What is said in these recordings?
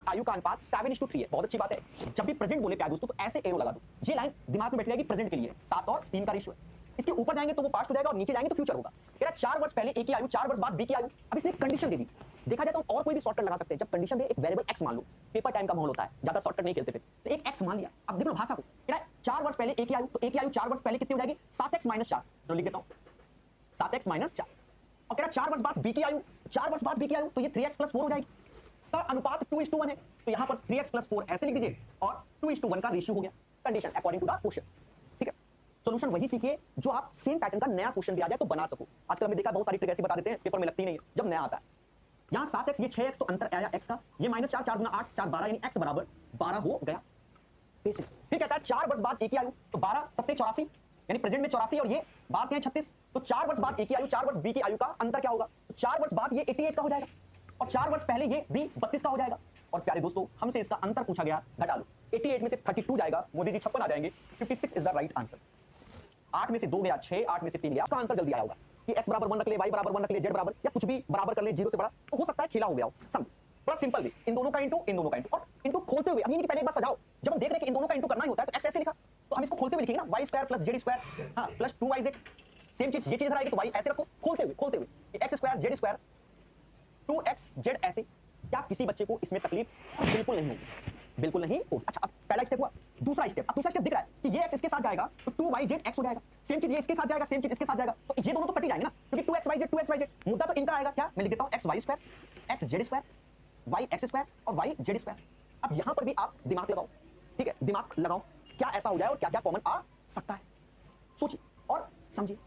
आयु का अनुपात 7:3 है। बहुत अच्छी बात है। जब भी प्रेजेंट बोले प्यारे दोस्तों तो ऐसे एरो लगा दो। ये लाइन दिमाग में बैठ जाएगी प्रेजेंट के लिए 7 और 3 का रेशियो है। इसके ऊपर जाएंगे तो वो पास्ट हो जाएगा और नीचे जाएंगे तो फ्यूचर होगा। कह रहा 4 वर्ष पहले ए की आयु 4 वर्ष बाद बी की आयु। अब इसने एक कंडीशन दे दी। देखा जाए तो और कोई भी शॉर्टकट लगा सकते हैं। जब कंडीशन दे एक वेरिएबल एक्स मान लो, पेपर टाइम का माहौल होता है, ज्यादा शॉर्टकट नहीं खेलते फिर। तो एक एक्स मान लिया। अब देख लो भाषा को। कह रहा है 4 वर्ष पहले ए की आयु, तो ए की आयु 4 वर्ष पहले कितनी हो जाएगी? 7x - 4। तो लिख देता हूं 7x - 4। और कह रहा 4 वर्ष बाद बी की आयु, 4 वर्ष बाद बी की आयु, तो ये 3x + 4 हो जाएगी। का अनुपात 2:1 है। तो यहां पर 3x + 4 ऐसे लिख दीजिए और 2:1 का रेशियो हो गया। Condition according to the question. ठीक है, सॉल्यूशन वही सीखिए जो आप सेम पैटर्न का नया क्वेश्चन भी आ जाए तो बना सको। आजकल हमने देखा बहुत सारी ट्रिक ऐसी बता देते हैं, पेपर में लगती नहीं है जब नया आता है। यहां 7x, ये 6x, तो अंतर आया x का। ये -4, 4 × 8 = 12, यानी x बराबर 12 हो गया। बेसिक्स। फिर कहता है 4 वर्ष बाद ए की आयु, तो 12 7 84, यानी प्रेजेंट में 84 और ये बाद के हैं 36। तो 4 वर्ष बाद ए की आयु, 4 वर्ष बी की आयु का अंतर क्या होगा? तो 4 वर्ष बाद ये 88 का हो जाएगा और 4 वर्ष पहले ये बी 32 का हो जाएगा। और प्यारे दोस्तों हमसे इसका अंतर पूछा गया, घटा लो। 88 में से 32 जाएगा, मोदी जी 56 आ जाएंगे। 56 इज द राइट आंसर। 8 में से 2 गया 6, 8 में से 3 गया। आपका आंसर जल्दी आया होगा कि x बराबर 1 रख ले, y बराबर 1 रख ले, z बराबर या कुछ भी बराबर कर ले 0 से बड़ा, तो हो सकता है खेला हो गया हो। समझ, बड़ा सिंपल भी। इन दोनों का इंटू, इन दोनों का इंटू, और इंटू खोलते हुए। अब ये नहीं कि पहले एक बार सजाओ। जब हम देख रहे हैं कि इन दोनों का इंटू करना ही होता है तो x ऐसे लिखा, तो हम इसको खोलते हुए लिखेंगे ना, y² + z², हां, प्लस 2yz। सेम चीज ये चीज इधर आएगी तो y ऐसे रखो, खोलते हुए x² z² 2xz ऐसे। क्या किसी बच्चे को इसमें तकलीफ? बिल्कुल नहीं होगी, बिल्कुल नहीं होगी। अच्छा, अब पहला स्टेप हुआ। दूसरा स्टेप, अब दूसरा स्टेप दिख रहा है कि ये x इसके साथ जाएगा तो 2yz x हो जाएगा। सेम चीज ये इसके साथ जाएगा, सेम चीज इसके साथ जाएगा, तो ये दोनों तो कट ही जाएंगे ना, क्योंकि 2xyz। मुद्दा तो इनका आएगा क्या? मैं लिख देता हूं xy², xz², yx² और yz²। अब यहां पर भी आप दिमाग लगाओ। ठीक है, दिमाग लगाओ, क्या ऐसा हो जाए और क्या क्या कॉमन आ सकता है। सोचिए और समझिए।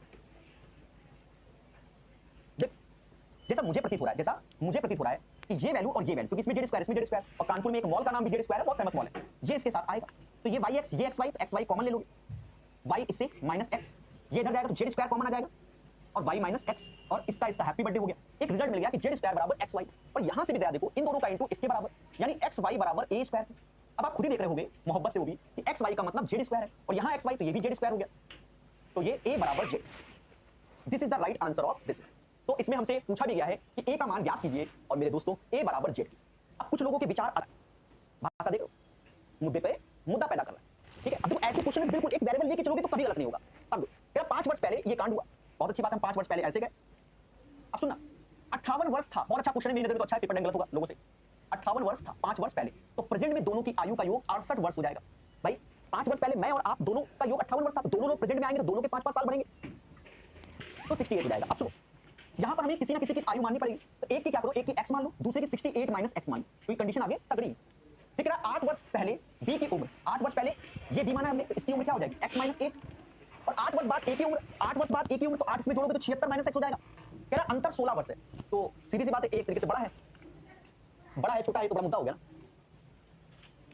जैसा मुझे प्रतीत हो रहा है कि ये वैल्यू और ये वैल्यू, क्योंकि इसमें z², और कानपुर में एक मॉल का नाम भी z² है, बहुत फेमस मॉल है, ये इसके साथ आएगा। तो ये yx, ये xy, तो xy कॉमन ले लोगे, y इससे -x, ये इधर जाएगा तो z² कॉमन आ जाएगा और y - x, और इसका हैप्पी बर्थडे हो गया। एक रिजल्ट मिल गया कि z² = xy। और यहां से भी दया देखो, इन दोनों का इंटू इसके बराबर, यानी xy = a²। अब आप खुद ही देख रहे होंगे मोहब्बत से वो भी कि xy का मतलब z² है, और यहां xy तो ये भी z² हो गया, तो ये a = z। This is the right answer of this. तो इसमें हमसे पूछा भी गया है कि a का मान ज्ञात कीजिए, और मेरे दोस्तों a = z। अब कुछ लोगों के विचार अलग, भाषा देखो, मुद्दे पे मुद्दा पैदा कर रहा है। ठीक है, अब देखो ऐसे क्वेश्चन में बिल्कुल एक वेरिएबल लेके चलोगे तो कभी गलत नहीं होगा। अब क्या 5 वर्ष पहले ये कांड हुआ, बहुत अच्छी बात है, 5 वर्ष पहले ऐसे गए। अब सुनना, 58 वर्ष था, बहुत अच्छा क्वेश्चन है, मेरी नजर में तो अच्छा है, पेपर नहीं गलत होगा लोगों से। 58 वर्ष था 5 वर्ष पहले, तो प्रेजेंट में दोनों की आयु का योग 68 वर्ष हो जाएगा। भाई 5 वर्ष पहले मैं और आप दोनों का योग 58 वर्ष था, तो दोनों लोग प्रेजेंट में आएंगे तो दोनों के 5-5 साल बढ़ेंगे, तो 68 हो जाएगा। अब सुनो, यहां पर हमें किसी ना किसी की आयु माननी पड़ेगी, तो एक की क्या करो, एक की x मान लो, दूसरे की 68 - x मान लो, तो ये कंडीशन आगे तगड़ी। ठीक है, 8 वर्ष पहले b की उम्र, 8 वर्ष पहले ये b माना हमने, तो इसकी उम्र क्या हो जाएगी? x - 8, और 8 वर्ष बाद a की उम्र, 8 वर्ष बाद a की उम्र, तो 8 इसमें जोड़ोगे तो 76 - x हो जाएगा। कह रहा अंतर 16 वर्ष है, तो सीधी सी बात है, एक तरीके से बड़ा है छोटा है, तो बड़ा मुद्दा हो गया ना।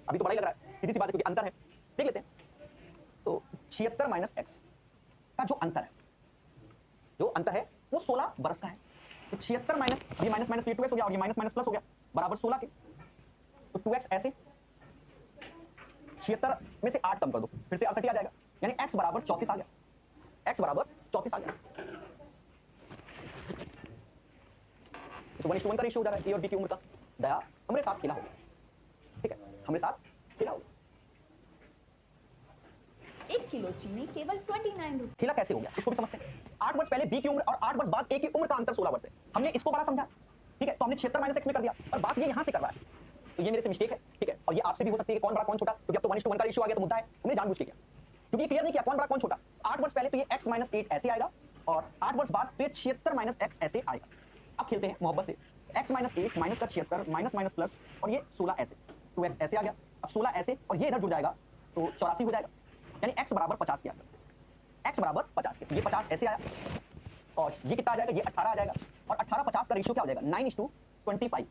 अभी तो बड़ा ही लग रहा है, सीधी सी बात है, क्योंकि अंतर है। देख लेते हैं, तो 76 - x का जो अंतर है वो 16 वर्ष का है। तो 76 माइनस, ये माइनस माइनस ये 2x हो गया, और ये माइनस माइनस प्लस हो गया, बराबर 16 के। तो 2x ऐसे, 76 में से 8 कम कर दो, फिर से 68 आ जाएगा, यानी x = 34 आ गया, x = 34 आ गया। तो 1:1 का रेशियो हो जाएगा a और b की उम्र का। दया हमारे साथ खेला होगा, ठीक है, हमारे साथ खेला होगा। 1 किलो चीनी केवल 29 रुपए। खेला कैसे हो गया इसको भी समझते हैं। 8 वर्ष पहले b की उम्र और 8 वर्ष बाद a की उम्र का अंतर 16 वर्ष है। हमने इसको बड़ा समझा, ठीक है, तो हमने 76 - x में कर दिया, और बात ये यहां से कर रहा है, तो ये मेरे से मिस्टेक है। ठीक है, और ये आपसे भी हो सकती है कि कौन बड़ा कौन छोटा, क्योंकि अब तो 1:1 का रेशियो आ गया, तो मुद्दा है, हमने जानबूझ के किया, क्योंकि क्लियर नहीं किया कौन बड़ा कौन छोटा। 8 वर्ष पहले तो ये x - 8 ऐसे आएगा, और 8 वर्ष बाद तो ये 76 - x ऐसे आएगा। अब खेलते हैं मोहब्बत से, x - 8 माइनस का 76 माइनस माइनस प्लस, और ये 16 ऐसे, 2x ऐसे आ गया, अब 16 ऐसे, और ये इधर जुड़ जाएगा तो 84 हो जाएगा, यानी x = 50 के आएगा, x = 50 के। ये 50 ऐसे आया, और ये कितना आ जाएगा, ये 18 आ जाएगा, और 18 50 का रेशियो क्या हो जाएगा, 9:25।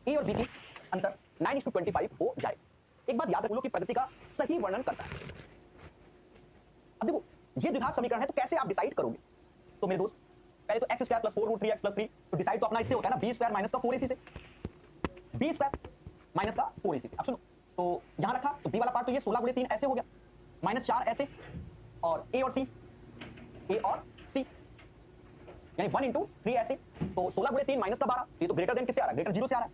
ए और बी की अंतर 9:25 हो जाएगा। एक बात याद रख लो कि प्रगति का सही वर्णन करता है। अब देखो ये द्विघात समीकरण है, तो कैसे आप डिसाइड करोगे? तो मेरे दोस्त पहले तो x² + 4 √3x + 3, तो डिसाइड तो अपना इससे होता है ना, b² - का 4ac से, b² - का 4ac से। अब सुनो, तो यहां रखा तो b वाला पार्ट, तो ये 16 × 3 ऐसे हो गया, -4 ऐसे, और a और c, यानी 1 × 3 ऐसे, तो 16 × 3 -12, ये तो ग्रेटर देन किससे आ रहा है, ग्रेटर 0 से आ रहा है,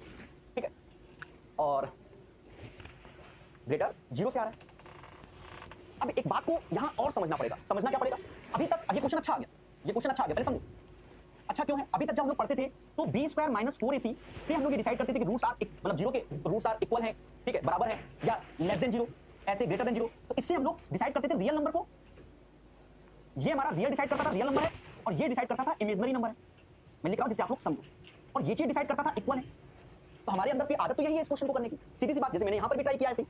ठीक है। और ग्रेटर 0 से आ रहा है। अब एक बात को यहां और समझना पड़ेगा। समझना क्या पड़ेगा? अभी तक अब ये क्वेश्चन अच्छा आ गया, ये क्वेश्चन अच्छा आ गया, पहले समझो। अच्छा क्यों है? अभी तक जब हम लोग पढ़ते थे तो b स्क्वायर माइनस 4ac से हम लोग ये डिसाइड करते थे कि रूट्स आर मतलब 0 के तो रूट्स आर इक्वल है, ठीक है, बराबर है या लेस देन 0, ऐसे ग्रेटर देन 0। तो इससे हम लोग डिसाइड करते थे रियल नंबर को। ये हमारा रियल डिसाइड करता था रियल नंबर है, और ये डिसाइड करता था इमेजिनरी नंबर है। मैं लिख रहा हूं जिससे आप लोग समझो। और ये चीज डिसाइड करता था इक्वल है। तो हमारे अंदर की आदत तो यही है इस क्वेश्चन को करने की, सीधी सी बात। जैसे मैंने यहां पर भी ट्राई किया ऐसे।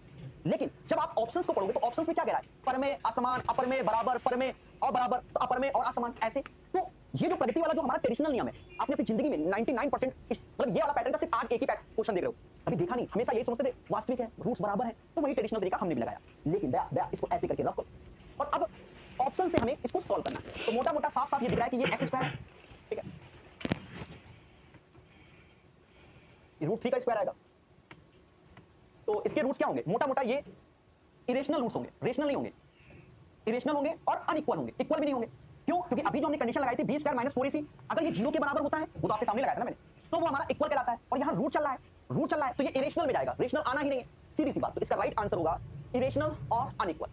लेकिन जब आप ऑप्शंस को पढ़ोगे तो ऑप्शंस में क्या कह रहा है? पर में असमान, अपर में बराबर, पर में और बराबर, तो अपर में और असमान, ऐसे। तो ये जो प्रगति वाला जो हमारा ट्रेडिशनल नियम है, आपने अपनी जिंदगी में 99% मतलब ये वाला पैटर्न का सिर्फ आज एक ही क्वेश्चन देख रहे हो, कभी देखा नहीं। हमेशा यही समझते थे वास्तविक है, रूट्स बराबर है, तो वही ट्रेडिशनल तरीका हमने भी लगाया। लेकिन दया दया इसको ऐसे करके रखो, और अब ऑप्शन से हमें इसको सॉल्व करना है। तो मोटा मोटा साफ साफ ये दिख रहा है कि ये एक्स स्क्वायर है, ठीक है, रूट 3 का स्क्वायर आएगा। तो इसके रूट्स क्या होंगे? मोटा मोटा ये इरेशनल रूट्स होंगे, रेशनल नहीं होंगे, इरेशनल होंगे और अनइक्वल होंगे, इक्वल भी नहीं होंगे। क्यों? क्योंकि अभी जो हमने कंडीशन लगाई थी b स्क्वायर माइनस 4ac, अगर ये 0 के बराबर होता है, वो तो आपके सामने लगाया था ना मैंने, तो वो हमारा इक्वल कहलाता है। और यहाँ रूट चल रहा है, रूट चल रहा है, तो ये इरेशनल में जाएगा, रेशनल आना ही नहीं है, सीधी सी बात। तो इसका राइट आंसर होगा इरेशनल और अनइक्वल।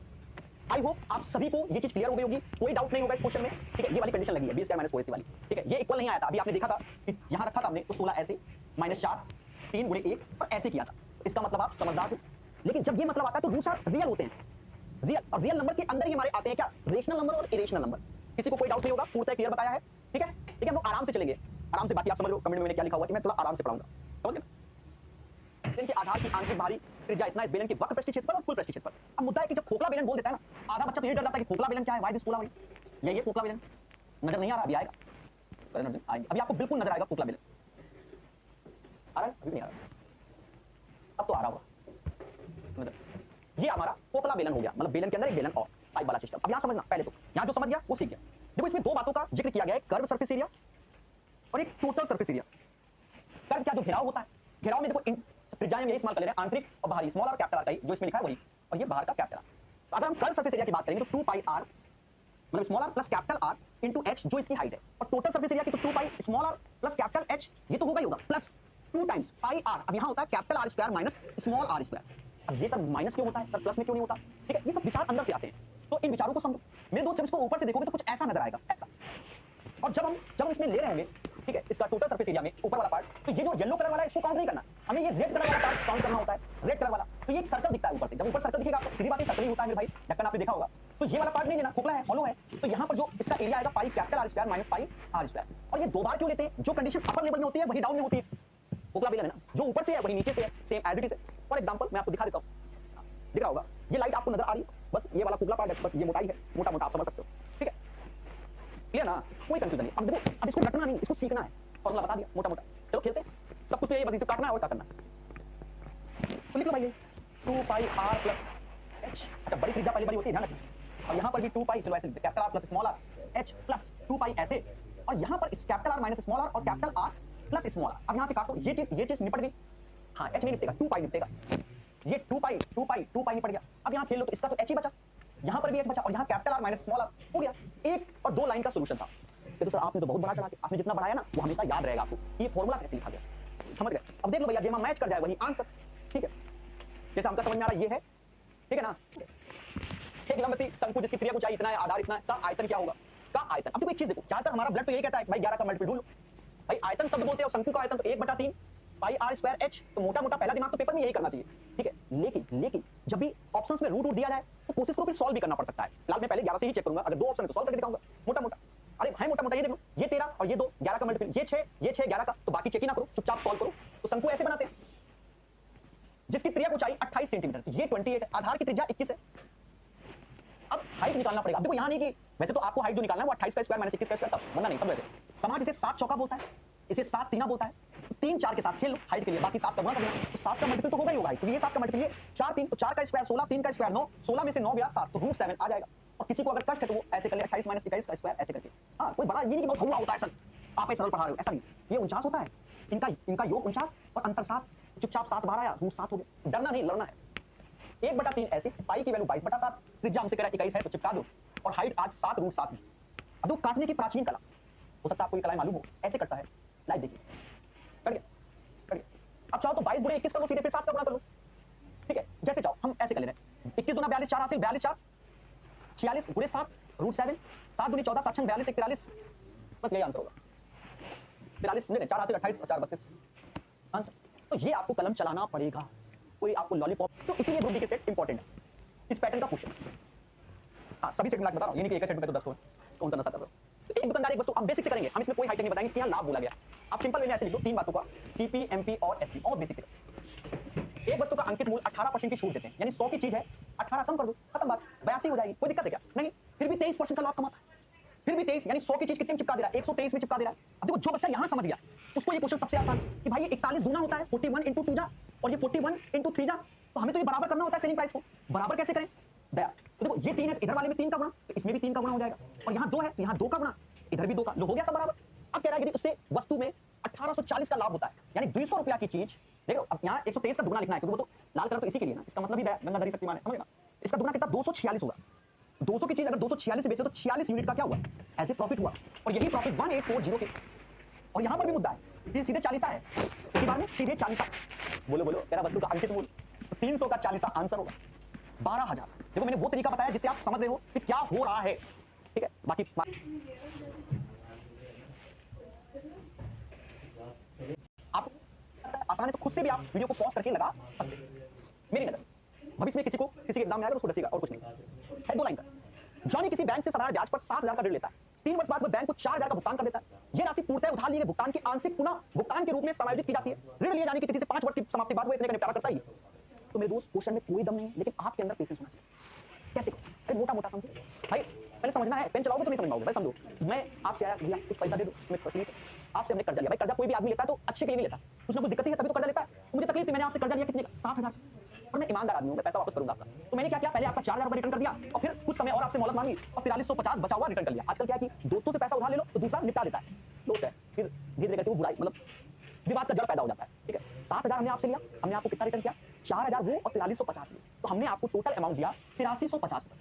आई होप आप सभी को ये चीज क्लियर हो गई होगी, कोई डाउट नहीं होगा इस क्वेश्चन में, ठीक है। ये वाली कंडीशन लगी है b स्क्वायर माइनस 4ac वाली, ठीक है। ये इक्वल नहीं आया था, अभी आपने देखा था कि यहाँ रखा था हमने तो 16 ऐसे माइनस 4 3 गुणे 1 और ऐसे किया था। इसका मतलब आप समझदार हो। लेकिन जब ये मतलब आता है तो रूट्स आर रियल होते हैं, रियल, और रियल नंबर के अंदर ही हमारे आते हैं क्या? रेशनल नंबर और इरेशनल नंबर। किसी को कोई डाउट नहीं होगा, पूर्णतः क्लियर बताया है, ठीक है। ठीक है, हम लोग आराम से चलेंगे, आराम से। बाकी आप समझ लो कमेंट में मैंने क्या लिखा हुआ है कि मैं थोड़ा आराम से पढ़ाऊंगा, समझ गए? बेलन के आधार की आंतरिक बाहरी त्रिज्या इतना इस बेलन के वक्र पृष्ठीय क्षेत्रफल और कुल पृष्ठीय क्षेत्रफल। अब मुद्दा है कि जब खोखला बेलन बोल देता है ना, आधा बच्चा तो ये डर जाता है कि खोखला बेलन क्या है, व्हाई दिस खोखला बेलन, ये खोखला बेलन नजर नहीं आ रहा, अभी आएगा, अभी आपको बिल्कुल नजर आएगा खोखला बेलन। आ रहा है? अभी नहीं आ रहा, अब तो आ रहा होगा। ये हमारा खोखला बेलन हो गया, मतलब बेलन के अंदर एक बेलन और पाइप वाला सिस्टम। अब यहां समझना, पहले तो यहां जो समझ गया वो सीख गया। देखो इसमें दो बातों का जिक्र किया गया है, कर्व सरफेस एरिया और एक टोटल सरफेस एरिया। कर्व क्या? जो घेराव होता है, घेराव में देखो त्रिज्या में यही इस्तेमाल कर ले रहे हैं, आंतरिक और बाहरी, स्मॉल और कैपिटल आर का, जो इसमें लिखा है वही, और ये बाहर का कैपिटल आर। तो अगर हम कर्व सरफेस एरिया की बात करेंगे तो 2 पाई आर मतलब small R plus capital R into H, जो इसकी हाइट है। और टोटल सरफेस एरिया की तो 2 pi small R plus capital H, ये तो होगा ही होगा, प्लस 2 टाइम्स पाई आर। अब यहां होता है capital R square minus small R square. अब ये सब माइनस क्यों होता है सर, प्लस में क्यों नहीं होता? ठीक है, ये सब विचार अंदर से आते हैं, तो इन विचारों को समझो मेरे दोस्त। जब इसको ऊपर से देखोगे तो कुछ ऐसा नजर आएगा, ऐसा। और जब हम इसमें ले रहे होंगे, ठीक है, इसका टोटल सरफेस एरिया में ऊपर वाला पार्ट, तो ये जो येलो कलर वाला है इसको काउंट नहीं करना, हमें ये रेड कलर वाला पार्ट काउंट करना होता है, रेड कलर वाला। तो ये एक सर्कल दिखता है ऊपर से, जब ऊपर सर्कल दिखेगा तो सीधी बात है सर्कल ही होता है मेरे भाई, ढक्कन आपने देखा होगा। तो ये वाला पार्ट नहीं लेना, खोखला है, हॉलो है। तो यहाँ पर जो इसका एरिया आएगा pi capital R square minus pi R square. और ये दो बार क्यों लेते हैं? जो कंडीशन अपर लेवल में होती है वही डाउन में होती है, खोखला बेलन है ना, जो ऊपर से है वही नीचे से है, सेम एज इट इज है। फॉर एग्जांपल मैं आपको दिखा देता हूं, दिख रहा होगा, ये लाइट आपको नजर आ रही है, बस ये वाला खोखला पार्ट है, बस ये मोटाई है, मोटा मोटा आप समझ सकते हो, ठीक है, क्लियर ना? कोई कंफ्यूजन नहीं। अब देखो, अब इसको रटना नहीं, इसको सीखना है, फॉर्मूला बता दिया मोटा मोटा। चलो खेलते हैं, सब कुछ तो यही, बस इसे काटना है और क्या करना है। तो लिख लो भाई 2 पाई आर प्लस एच। अच्छा, बड़ी त्रिज्या पहले बड़ी होती है, ध्यान रखना। और यहाँ पर भी 2 पाई, चलो ऐसे capital R plus small R H plus 2 pi ऐसे, और यहाँ पर capital R minus small R और capital R plus small R. अब यहाँ से काटो, ये चीज निपट गई। हाँ, एच नहीं निपटेगा, 2 पाई निपटेगा। ये 2 पाई निपट गया। अब यहाँ खेल लो तो इसका तो एच ही बचा, यहाँ पर भी एच बचा, और यहाँ capital R minus small R हो गया। 1 और 2 लाइन का सोल्यूशन था। तो सर आपने तो बहुत बड़ा चढ़ा के, आपने जितना बढ़ाया ना वो हमेशा याद रहेगा आपको, ये फॉर्मूला कैसे लिखा गया, समझ गए? अब देख लो भैया, जेमा मैच कर जाए वही आंसर, ठीक है। जैसे हमका समझ में आ रहा है ये है, ठीक है ना। एक लंबती शंकु जिसकी त्रिज्या ऊंचाई इतना है, आधार इतना है, का आयतन क्या होगा? का आयतन। अब देखो एक चीज देखो, ज्यादातर हमारा ब्लड तो यही कहता है भाई 11 का मल्टीपल ढूंढ लो। भाई आयतन शब्द बोलते हैं और शंकु का आयतन तो 1/3 पाई आर स्क्वायर एच। तो मोटा मोटा पहला दिमाग तो पेपर में यही करना चाहिए, ठीक है। लेकिन जब भी ऑप्शंस में रूट दिया जाए तो कोशिश करो फिर सॉल्व भी करना पड़ सकता है। फिलहाल मैं पहले 11 से ही चेक करूंगा, अगर 2 ऑप्शन है तो सॉल्व करके दिखाऊंगा मोटा मोटा। अरे भाई मोटा मोटा ये देख लो, ये 13 और ये 2, 11 का मल्टीपल, ये 6 11 का, तो बाकी चेक ही ना करो, चुपचाप सॉल्व करो। तो शंकु ऐसे बनाते हैं जिसकी त्रिज्या ऊंचाई 28 सेंटीमीटर, ये 28 है, आधार की त्रिज्या 21 है। अब हाइट निकालना पड़ेगा। अब देखो यहाँ नहीं कि वैसे तो आपको हाइट जो निकालना है वो 28 का स्क्वायर माइनस 21 का स्क्वायर, तब वरना नहीं, सब वैसे। समाज इसे 7 चौका बोलता है, इसे 7 तीना बोलता है। 3 4 के साथ खेल लो हाइट के लिए, बाकी 7 का गुणा कर देना, तो 7 का मल्टीपल तो होगा ही होगा, क्योंकि ये 7 का मल्टीपल, ये 4 3, तो 4 का स्क्वायर 16, 3 का स्क्वायर 9, 16 में से 9 गया 7, तो रूट 7 आ जाएगा। और किसी को अगर कष्ट है तो वो ऐसे कर ले 28 माइनस 21 का स्क्वायर ऐसे करके। हाँ, कोई बड़ा ये नहीं कि बहुत हुआ होता है सर, आप ऐसा सरल पढ़ा रहे हो, ऐसा नहीं। ये 49 होता है, इनका योग 49 और अंतर 7, चुपचाप 7 बाहर आया, रूट 7 हो गया। डरना नहीं, लड़ना है। 1/3 ऐसे, पाई की वैल्यू 22/7, त्रिज्या हमसे कह रहा है 21 है तो चिपका दो, और हाइट आज 7 रूट 7 है। अब देखो काटने की प्राचीन कला, हो सकता है आपको ये कला मालूम हो, ऐसे कटता है, लाइट देखिए, कट गया, अब चाहो तो 22 गुणे 21 कर लो सीधे, फिर 7 का गुणा कर लो, ठीक है, जैसे चाहो। हम ऐसे कर ले रहे हैं, 21 दूना 42 4 हासिल 42 4 46 गुणे 7 रूट 7 7 दूनी 14 7 6 42 43, बस यही आंसर होगा। 43 नहीं 4 हासिल 28 और 4 32 आंसर। तो ये आपको कलम चलाना पड़ेगा, कोई आपको लॉलीपॉप। तो इसीलिए ग्रुप डी के सेट इंपॉर्टेंट है, इस पैटर्न का क्वेश्चन। हाँ सभी सेट मिला के बता रहा हूँ, ये नहीं कि एक सेट में तो 10 को कौन सा नशा कर रहे हो। तो एक दुकानदार एक वस्तु, हम बेसिक से करेंगे, हम इसमें कोई हाईटेक नहीं बताएंगे कि यहाँ लाभ बोला गया। आप सिंपल वे में ऐसे लिख दो 3 बातों का, सीपी एमपी और एसपी, और बेसिक से। एक वस्तु का अंकित मूल्य 18% की छूट देते हैं, यानी 100 की चीज है 18 कम कर दो, खत्म बात, 82 हो जाएगी, कोई दिक्कत है क्या? नहीं, फिर भी 23% का लाभ कमाता है, फिर भी 23, यानी 100 की चीज कितने में चिपका दे रहा है, 123 में चिपका दे रहा है। अब देखो जो बच्चा यहाँ समझ गया उसको ये क्वेश्चन सबसे आसान कि भाई ये 41 दूना होता है 41 इंटू 2 जा, और ये 41 इंटू 3 जा, तो हमें तो ये बराबर करना होता है सेलिंग प्राइस को। बराबर कैसे करें दया? तो देखो ये 3 है, इधर वाले में 3 का गुणा, तो इसमें भी 3 का गुणा हो जाएगा, और यहाँ 2 है, यहाँ 2 का गुणा, इधर भी 2 का, लो हो गया सब बराबर। अब कह रहा है यदि उससे वस्तु में 1840 का लाभ होता है, यानी 200 रुपया की चीज, देखो अब यहाँ 123 का दुगना लिखना है क्योंकि वो तो लाल कलर तो इसी के लिए ना, इसका मतलब ही गंगाधरी शक्तिमान है, समझ ना। इसका दुगना कितना 246 होगा, 200 की चीज अगर 246 से बेचे तो 46 यूनिट का क्या हुआ, ऐसे प्रॉफिट हुआ, और यही प्रॉफिट 1840 के। और यहाँ पर भी मुद्दा है, ये सीधे 40 है, एक बार में सीधे 40। बोलो बोलो, तेरा वस्तु का अंकित मूल्य 300 का 40 आंसर होगा 12,000। देखो मैंने वो तरीका बताया जिससे आप समझ रहे हो कि क्या हो रहा है, ठीक है। बाकी आप आसान है तो खुद से भी आप वीडियो को पॉज करके लगा सकते हैं, मेरी नजर। भविष्य में किसी के एग्जाम में आएगा तो उसको डसेगा और कुछ नहीं है। 2 लाइन का, जॉनी किसी बैंक से साधारण ब्याज पर 7,000 का ऋण लेता है, 3 वर्ष बाद वह बैंक को 4,000 का भुगतान कर देता है। यह राशि पूर्णतः उधार लिए गए भुगतान की आंशिक पुनः भुगतान के रूप में समायोजित की जाती है। ऋण लिए जाने की तिथि से 5 वर्ष की समाप्ति बाद वो इतने का निपटारा करता ही। तो मेरे दोस्त क्वेश्चन में कोई दम नहीं है, लेकिन आपके अंदर पेशेंस होना चाहिए। कैसे? अरे मोटा मोटा समझिए भाई, पहले समझना है, पेन चलाओगे तो नहीं समझ पाओगे भाई। समझो मैं आपसे आया भैया कुछ पैसा दे दो, मैं तकलीफ, आपसे हमने कर्जा लिया। भाई कर्जा कोई भी आदमी लेता है तो अच्छे के लिए नहीं लेता, कुछ ना कुछ दिक्कत है तभी तो कर्जा लेता है। तो मुझे तकलीफ थी, मैंने आपसे कर्जा लिया कितने का, 7,000, और मैं ईमानदार आदमी हूं, मैं पैसा वापस करूंगा आपका। तो मैंने क्या किया, पहले आपका 4,000 रुपए रिटर्न कर दिया, और फिर कुछ समय और आपसे मोहलत मांगी, और 4350 बचा हुआ रिटर्न कर लिया। आजकल क्या है कि दोस्तों से पैसा उधार ले लो तो दूसरा निपटा देता है, दोस्त है, फिर धीरे धीरे करके वो बुराई मतलब विवाद का जड़ पैदा हो जाता है, ठीक है। 7,000 हमने आपसे लिया, हमने आपको कितना रिटर्न किया, 4,000 वो और 4350 लिए, तो हमने आपको टोटल अमाउंट दिया 8350 रुपए।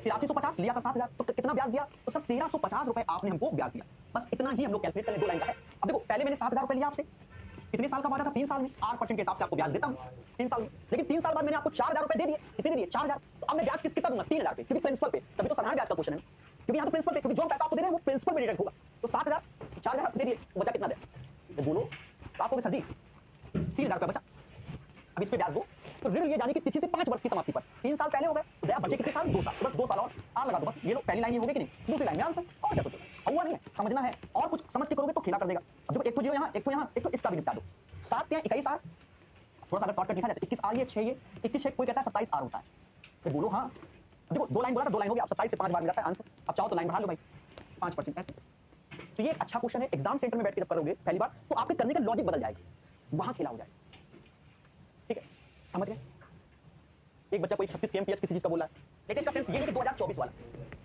8350 लिया था 7,000, तो कितना ब्याज दिया, तो सब 1350 रुपए आपने हमको ब्याज दिया। बस इतना ही हम लोग कैलकुलेट करें, 2 लाइन का है। अब देखो पहले मैंने 7,000 रुपए लिया आपसे, कितने साल का वादा था, 3 साल में 8% के हिसाब से आपको ब्याज देता हूं 3 साल में, लेकिन 3 साल बाद मैंने आपको 4,000 रुपए दे दिए, कितने दे दिए 4,000, तो अब मैं ब्याज कितना दूंगा 3,000 पे, क्योंकि प्रिंसिपल पे, तभी तो साधारण ब्याज का क्वेश्चन है, क्योंकि यहाँ तो प्रिंसिपल पे, क्योंकि जो पैसा आपको दे रहे हैं वो प्रिंसिपल पे डिडक्ट होगा। तो 7,000 4,000 दे दिए, बचा कितना दे, तो बोलो तो आपको सर जी 3,000 रुपए बचा। अब इस पे ब्याज दो, तो ऋण लिए जाने की तिथि से 5 वर्ष की समाप्ति पर 3 साल पहले हो गए, तो दया बचे कितने साल, 2 साल, बस 2 साल और आर लगा दो, बस ये लो पहली लाइन ये हो गई कि नहीं, दूसरी लाइन में आंसर, और क्या सोचो, हुआ नहीं है, समझना है, और कुछ समझ के करोगे तो खेला कर देगा। अब देखो एक तो 0 यहाँ, एक तो यहाँ, एक तो इसका भी निपटा दो, 7 या 21 आर, थोड़ा सा अगर शॉर्टकट लिखा जाए तो 21 आर ये 6 ये 21 कोई कहता है 27 आर होता है, फिर बोलो हाँ। देखो 2 लाइन बोला था, 2 लाइन हो गया, अब 27 से 5 बार मिला था आंसर। अब चाहो तो लाइन बढ़ा लो भाई 5% ऐसे। तो ये एक अच्छा क्वेश्चन है, एग्जाम सेंटर में बैठ के जब करोगे पहली बार तो आपके करने का लॉजिक बदल जाएगा, वहां खेला हो जाएगा, ठीक है, समझ गए। एक बच्चा कोई 36 kmph किसी चीज का बोला है, लेकिन इसका सेंस ये है कि 2024 वाला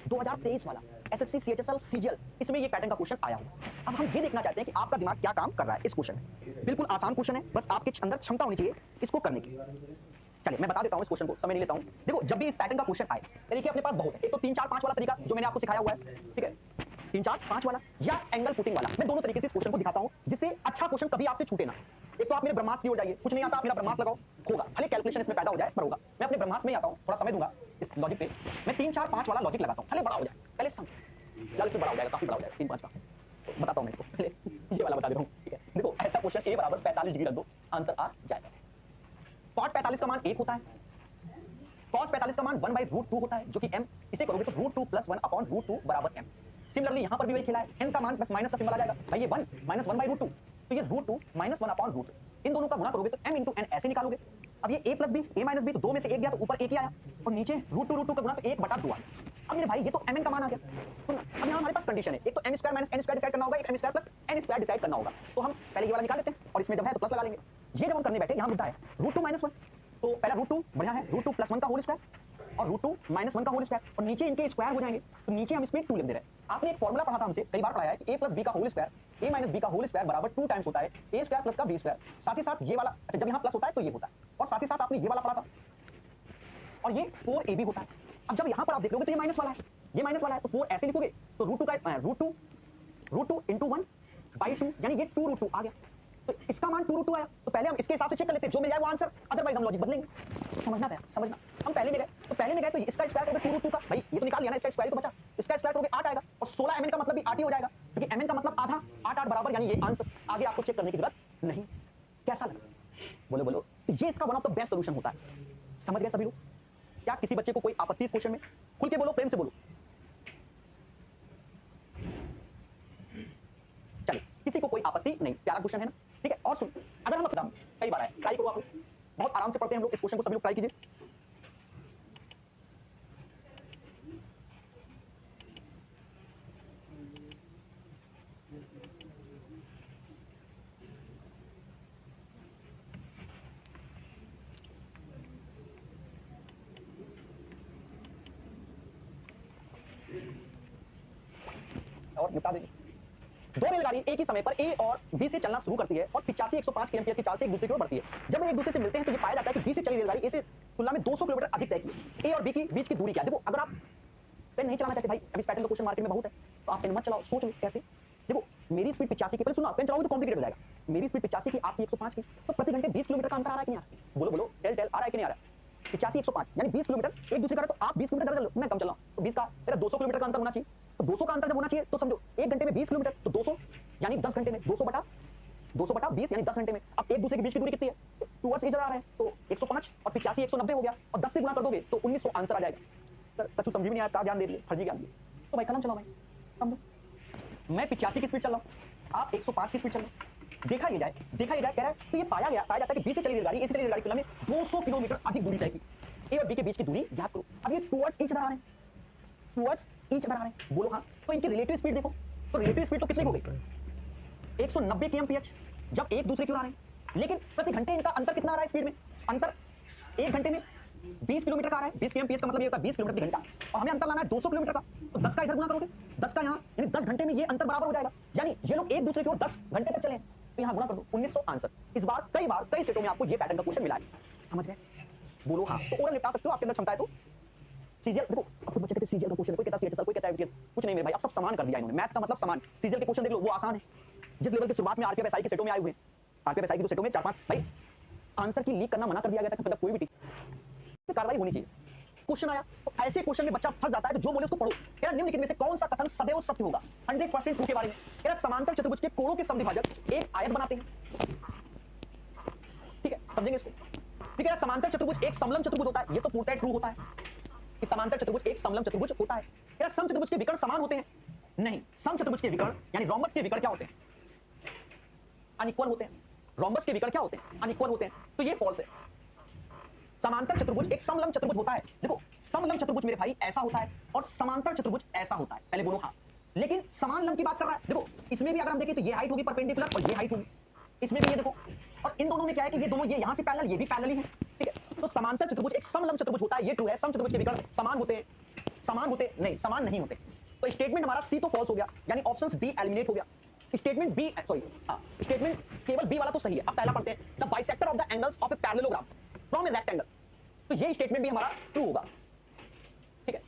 2023 वाला एसएससी सीएचएसएल सीजीएल इसमें ये पैटर्न का क्वेश्चन आया हुआ। अब हम ये देखना चाहते हैं कि आपका दिमाग क्या काम कर रहा है इस क्वेश्चन में। बिल्कुल आसान क्वेश्चन है, बस आपके अंदर क्षमता होनी चाहिए इसको करने की। चलिए मैं बता देता हूं इस क्वेश्चन को, समय नहीं लेता हूं। देखो जब भी इस पैटर्न का क्वेश्चन आए, तरीके अपने पास बहुत है। एक तो 3 4 5 वाला तरीका जो मैंने आपको सिखाया हुआ है, ठीक है, 3 4 5 वाला या एंगल पुटिंग वाला, मैं दोनों तरीके से इस क्वेश्चन को दिखाता हूं जिससे अच्छा क्वेश्चन कभी आपसे छूटे ना। एक तो आप मेरे ब्रह्मास्त्र की ओर जाइए, कुछ नहीं आता आप मेरा ब्रह्मास्त्र लगाओ, होगा, भले कैलकुलेशन इसमें पैदा हो जाए पर होगा। मैं अपने ब्रह्मास्त्र में ही आता हूं, थोड़ा समय दूंगा इस लॉजिक पे। मैं 3 4 5 वाला लॉजिक लगाता हूं, भले बड़ा हो जाए, पहले समझो यार, इसमें बड़ा हो जाएगा, काफी बड़ा हो जाएगा 3 5 का। तो बताता हूं मैं इसको, पहले ये वाला बता देता हूं, ठीक है। देखो ऐसा क्वेश्चन a बराबर 45 डिग्री रख दो, आंसर आ जाएगा। cot 45 का मान 1 होता है, cos 45 का मान 1/√2 होता है जो कि m, इसे करोगे तो √2 + 1/√2 बराबर m। सिमिलरली यहां पर भी वही खेला है, n का मान बस माइनस का सिंबल आ जाएगा, भाई ये 1 - 1/√2, तो ये √2 - 1/√2, इन दोनों का गुणा करोगे तो m × n ऐसे निकालोगे। अब ये a + b, a - b, तो 2 में से 1 गया तो ऊपर 1 ही आया, और नीचे √2 का गुणा तो 1/2 आया। अब मेरे भाई ये तो mn का मान आ गया। तो अब यहाँ हमारे पास कंडीशन है, एक तो m² - n² डिसाइड करना होगा, एक m² + n² डिसाइड करना होगा। तो हम पहले ये वाला निकाल लेते हैं, और इसमें जब है तो प्लस लगा लेंगे। ये जब हम करने बैठे यहाँ मुद्दा है √2 - 1, तो पहला √2 बढ़िया है, √2 + 1 का होल स्क्वायर और √2 - 1 का होल स्क्वायर, और नीचे इनके स्क्वायर हो जाएंगे, तो नीचे हम इसमें 2 लिख दे रहे हैं। आपने एक फॉर्मूला पढ़ा था हमसे, कई बार पढ़ाया है कि a + b का होल स्क्वायर, a - b का होल स्क्वायर बराबर 2 टाइम्स होता है a² + का b²। साथ ही साथ ये वाला, अच्छा जब यहाँ प्लस होता है तो ये होता है, और साथ ही साथ आपने ये वाला पढ़ा था, और ये 4ab होता है। अब जब यहाँ पर आप देख लोगे तो ये माइनस वाला है, ये माइनस वाला है, तो 4 ऐसे लिखोगे तो √2 × 1/2 यानी ये 2√2 आ गया, तो इसका मान 2 √2 आया, तो पहले हम इसके हिसाब से चेक कर लेते हैं, जो मिल जाए वो आंसर, अदरवाइज हम लॉजिक बदलेंगे। समझना था, समझना। हम पहले में गए, तो पहले में गए तो इसका स्क्वायर हो गया 2 √2 का, भाई ये तो निकाल लिया ना, इसका स्क्वायर तो बचा, इसका स्क्वायर हो गया 8 आएगा, और 16 mn का मतलब भी 8 ही हो जाएगा, क्योंकि mn का मतलब आधा, 8 8 बराबर, यानी ये आंसर। आगे आपको चेक करने की जरूरत नहीं। कैसा लगा? बोलो बोलो। तो ये इसका one of the best solution होता है। समझ गए सभी लोग? क्या किसी बच्चे को कोई आपत्ति इस क्वेश्चन में? खुल के बोलो, प्रेम से बोलो। चलिए, किसी को कोई आपत्ति नहीं, प्यारा क्वेश्चन है ना? ठीक है। और सुन, अगर हम एग्जाम कई बार आए, ट्राई करो आप लोग, बहुत आराम से पढ़ते हैं हम लोग इस क्वेश्चन को, सभी लोग ट्राई कीजिए। और निपटा देंगे। दो रेलगाड़ी एक ही समय पर ए और बी से चलना शुरू करती है और 85 105 किलोमीटर की चाल से एक दूसरे की ओर बढ़ती है। जब वे एक दूसरे से मिलते हैं तो ये पाया जाता है कि बी से चली रेलगाड़ी ए से तुलना में 200 किलोमीटर अधिक तय की। ए और बी की बीच की दूरी क्या है? देखो, अगर आप पेन नहीं चलाना चाहते भाई, अभी इस पैटर्न का क्वेश्चन मार्केट में बहुत है, तो आप पेन मत चलाओ, सोच लो कैसे। देखो, मेरी स्पीड 85 की, पहले सुनो, पेन चलाओगे तो कॉम्प्लिकेटेड हो जाएगा। मेरी स्पीड 85 की, आपकी 105 की, तो प्रति घंटे 20 किलोमीटर का अंतर आ रहा है कि नहीं आ रहा है? बोलो बोलो, टेल टेल, आ रहा है कि नहीं आ रहा है? 85 105 यानी 20 किलोमीटर एक दूसरे का, तो आप 20 किलोमीटर ज़्यादा चल लो, मैं कम चल रहा हूं, तो 20 का मेरा 200 किलोमीटर का अंतर होना चाहिए। तो 200 का अंतर जब होना चाहिए तो समझो 1 घंटे में 20 किलोमीटर, तो 200 यानी 10 घंटे में 200 बटा 20 यानी 10 घंटे में। अब एक दूसरे के बीच की दूरी कितनी है? टूवर्ड्स ईच अदर आ रहे हैं, तो 105 और 85 190 हो गया, और 10 से गुणा कर दोगे तो 1900 आंसर आ जाएगा। सर कछु समझ भी नहीं आया, क्या ज्ञान दे दिए, फर्जी ज्ञान दिए। तो भाई कलम चलाओ भाई, समझो। मैं 85 की स्पीड चल रहा हूं, आप 105 की स्पीड चल रहे हो। देखा ये जाए, कह रहा है, तो ये पाया जाता है कि बी से चली रेलगाड़ी ए से चली रेलगाड़ी की तुलना में 200 किलोमीटर अधिक दूरी तय की। ए और बी के बीच की दूरी ज्ञात करो। अब ये टुवर्ड्स ईच अदर आ रहे हैं, टुवर्ड्स ईच अदर आ रहे हैं, बोलो हाँ। तो इनकी रिलेटिव स्पीड देखो, तो रिलेटिव स्पीड तो कितनी हो गई? 190 kmph जब एक दूसरे की ओर आ रहे हैं, लेकिन प्रति घंटे इनका अंतर कितना आ रहा है स्पीड में? अंतर 1 घंटे में 20 किलोमीटर का आ रहा है। 20 kmph का मतलब ये होता है 20 किलोमीटर प्रति घंटा, और हमें अंतर लाना है 200 किलोमीटर का, तो 10 का इधर गुना करोगे, 10 का यहाँ, यानी 10 घंटे में ये अंतर बराबर हो जाएगा। यानी ये लोग एक दूसरे की ओर 10 घंटे तक चले, तो यहाँ गुना कर दो, 1900 आंसर। इस बार कई सेटों में आपको ये पैटर्न का क्वेश्चन मिला है। समझ गए? बोलो हाँ। तो ओरल निपटा सकते हो, आपके अंदर क्षमता है तो। सीजीएल देखो, अब कुछ बच्चे कहते हैं सीजीएल का क्वेश्चन है, कोई कहता है सीएचएसएल, कोई कहता है एवीटीएस, कुछ नहीं मेरे भाई, अब सब समान कर दिया इन्होंने। मैथ का मतलब समान। सीजीएल के क्वेश्चन देख लो, वो आसान है। जिस लेवल की शुरुआत में आरपीएफ एसआई के सेटों में आए हुए हैं, आरपीएफ एसआई की जो सेटों में 4-5 भाई आंसर की लीक करना मना कर दिया गया था, मतलब कोई भी टीचर कार्रवाई होनी चाहिए। क्वेश्चन आया तो ऐसे क्वेश्चन में बच्चा फंस जाता है, तो जो बोले उसको पढ़ो। कह निम्नलिखित में से कौन सा कथन सदैव सत्य होगा? 100% ट्रू के बारे में। कह समांतर चतुर्भुज के कोणों के समद्विभाजक एक आयत बनाते हैं। ठीक है, समझेंगे इसको। ठीक है, समांतर चतुर्भुज एक समलंब चतुर्भुज होता है, ये तो पूर्णतः ट्रू होता है कि समांतर चतुर्भुज एक समलंब चतुर्भुज होता है। क्या सम चतुर्भुज के विकर्ण समान होते हैं? नहीं, सम चतुर्भुज के विकर्ण यानी रोम्बस के विकर्ण क्या होते हैं? अनइक्वल होते हैं। रोम्बस के विकर्ण क्या होते हैं? अनइक्वल होते हैं। तो ये फॉल्स है। समांतर चतुर्भुज एक समलंब चतुर्भुज होता है। देखो, समलंब चतुर्भुज मेरे भाई ऐसा होता है और समांतर चतुर्भुज ऐसा होता है। पहले बोलो हाँ। लेकिन समान लंब की बात कर रहा है। देखो, इसमें भी अगर हम देखें तो ये हाइट होगी परपेंडिकुलर और ये हाइट होगी, इसमें भी ये देखो, और इन दोनों में क्या है कि ये दोनों, ये यहां से पैरेलल, ये भी पैरेलल ही है। ठीक है, तो समांतर चतुर्भुज एक समलंब चतुर्भुज होता है, ये ट्रू है। सम चतुर्भुज के विकर्ण समान होते हैं, नहीं, समान नहीं होते। तो स्टेटमेंट हमारा सी तो फॉल्स हो गया, यानी ऑप्शन बी एलिमिनेट हो गया। स्टेटमेंट बी, सॉरी हाँ, स्टेटमेंट केवल बी वाला तो सही है। अब पहला पढ़ते हैं, the bisector of the angles of a parallelogram from a rectangle. तो ये स्टेटमेंट भी हमारा ट्रू होगा। ठीक है,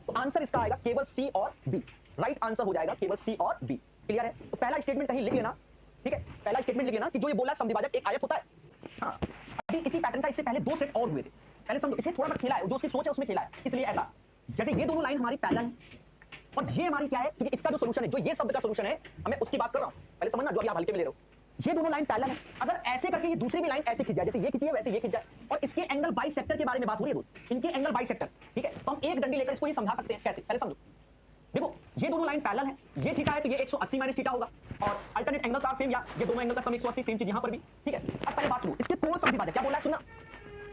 तो आंसर इसका आएगा केवल सी और बी। राइट आंसर हो जाएगा केवल सी और बी। क्लियर है? तो पहला स्टेटमेंट कहीं लिख लेना। ठीक है, पहला स्टेटमेंट लिख लेना कि जो ये बोला समद्विभाजक एक आयत होता है। हाँ, अभी इसी पैटर्न का इससे पहले 2 सेट और हुए थे। पहले समझो, इसमें थोड़ा सा खेला है, जो उसकी सोच है उसमें खेला है, इसलिए ऐसा। जैसे ये दोनों लाइन हमारी पैरेलल है और ये हमारी क्या है, क्योंकि इसका जो सॉल्यूशन है, जो ये शब्द का सॉल्यूशन है, मैं उसकी बात कर रहा हूं। पहले समझना, जो अभी आप हल्के में ले रहे हो। ये दोनों लाइन पैरेलल है। अगर ऐसे करके ये दूसरी भी लाइन ऐसे खिंच जाए, जैसे ये खिंची है वैसे ये खिंच जाए, और इसके एंगल बाइसेक्टर के बारे में बात हो रही है, इनके एंगल बाइसेक्टर। ठीक है, तो हम एक डंडी लेकर इसको ये समझा सकते हैं कैसे। पहले समझो, देखो ये दोनों लाइन पैरेलल है, ये थीटा है तो ये 180 माइनस थीटा होगा, और अल्टरनेट एंगल्स आर सेम, या ये दोनों एंगल का सम 180 सेम चीज यहां पर भी। ठीक है, अब पहले बात सुनो, इसके कोण समद्विभाजक क्या बोला है, सुनना।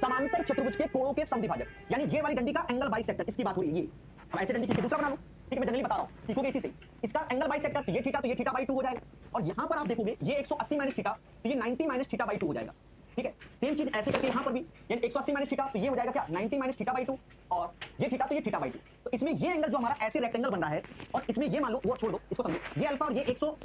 समांतर चतुर्भुज के कोणों के समद्विभाजक, यानी ये वाली डंडी का एंगल बाइसेक्टर, इसकी बात हो रही है। ये हम ऐसे डंडी की दूसरा बना लो। ठीक है, मैं जनरली बता रहा हूं, सीखोगे इसी से। इसका एंगल बाइसेक्टर, तो ये थीटा बाई 2 हो जाएगा, और यहां पर आप देखोगे ये 180 माइनस थीटा, तो ये 90 माइनस थीटा बाई 2 हो जाएगा। ठीक है, सेम चीज ऐसे करके यहां पर भी, यानी 180 माइनस थीटा, तो ये हो जाएगा क्या, 90 माइनस थीटा बाई 2, और ये थीटा, तो ये थीटा बाई 2। तो इसमें ये एंगल जो हमारा ऐसे रेक्टेंगल बन रहा है, और इसमें ये मान लो, वो छोड़ दो, इसको समझो, ये अल्फा और ये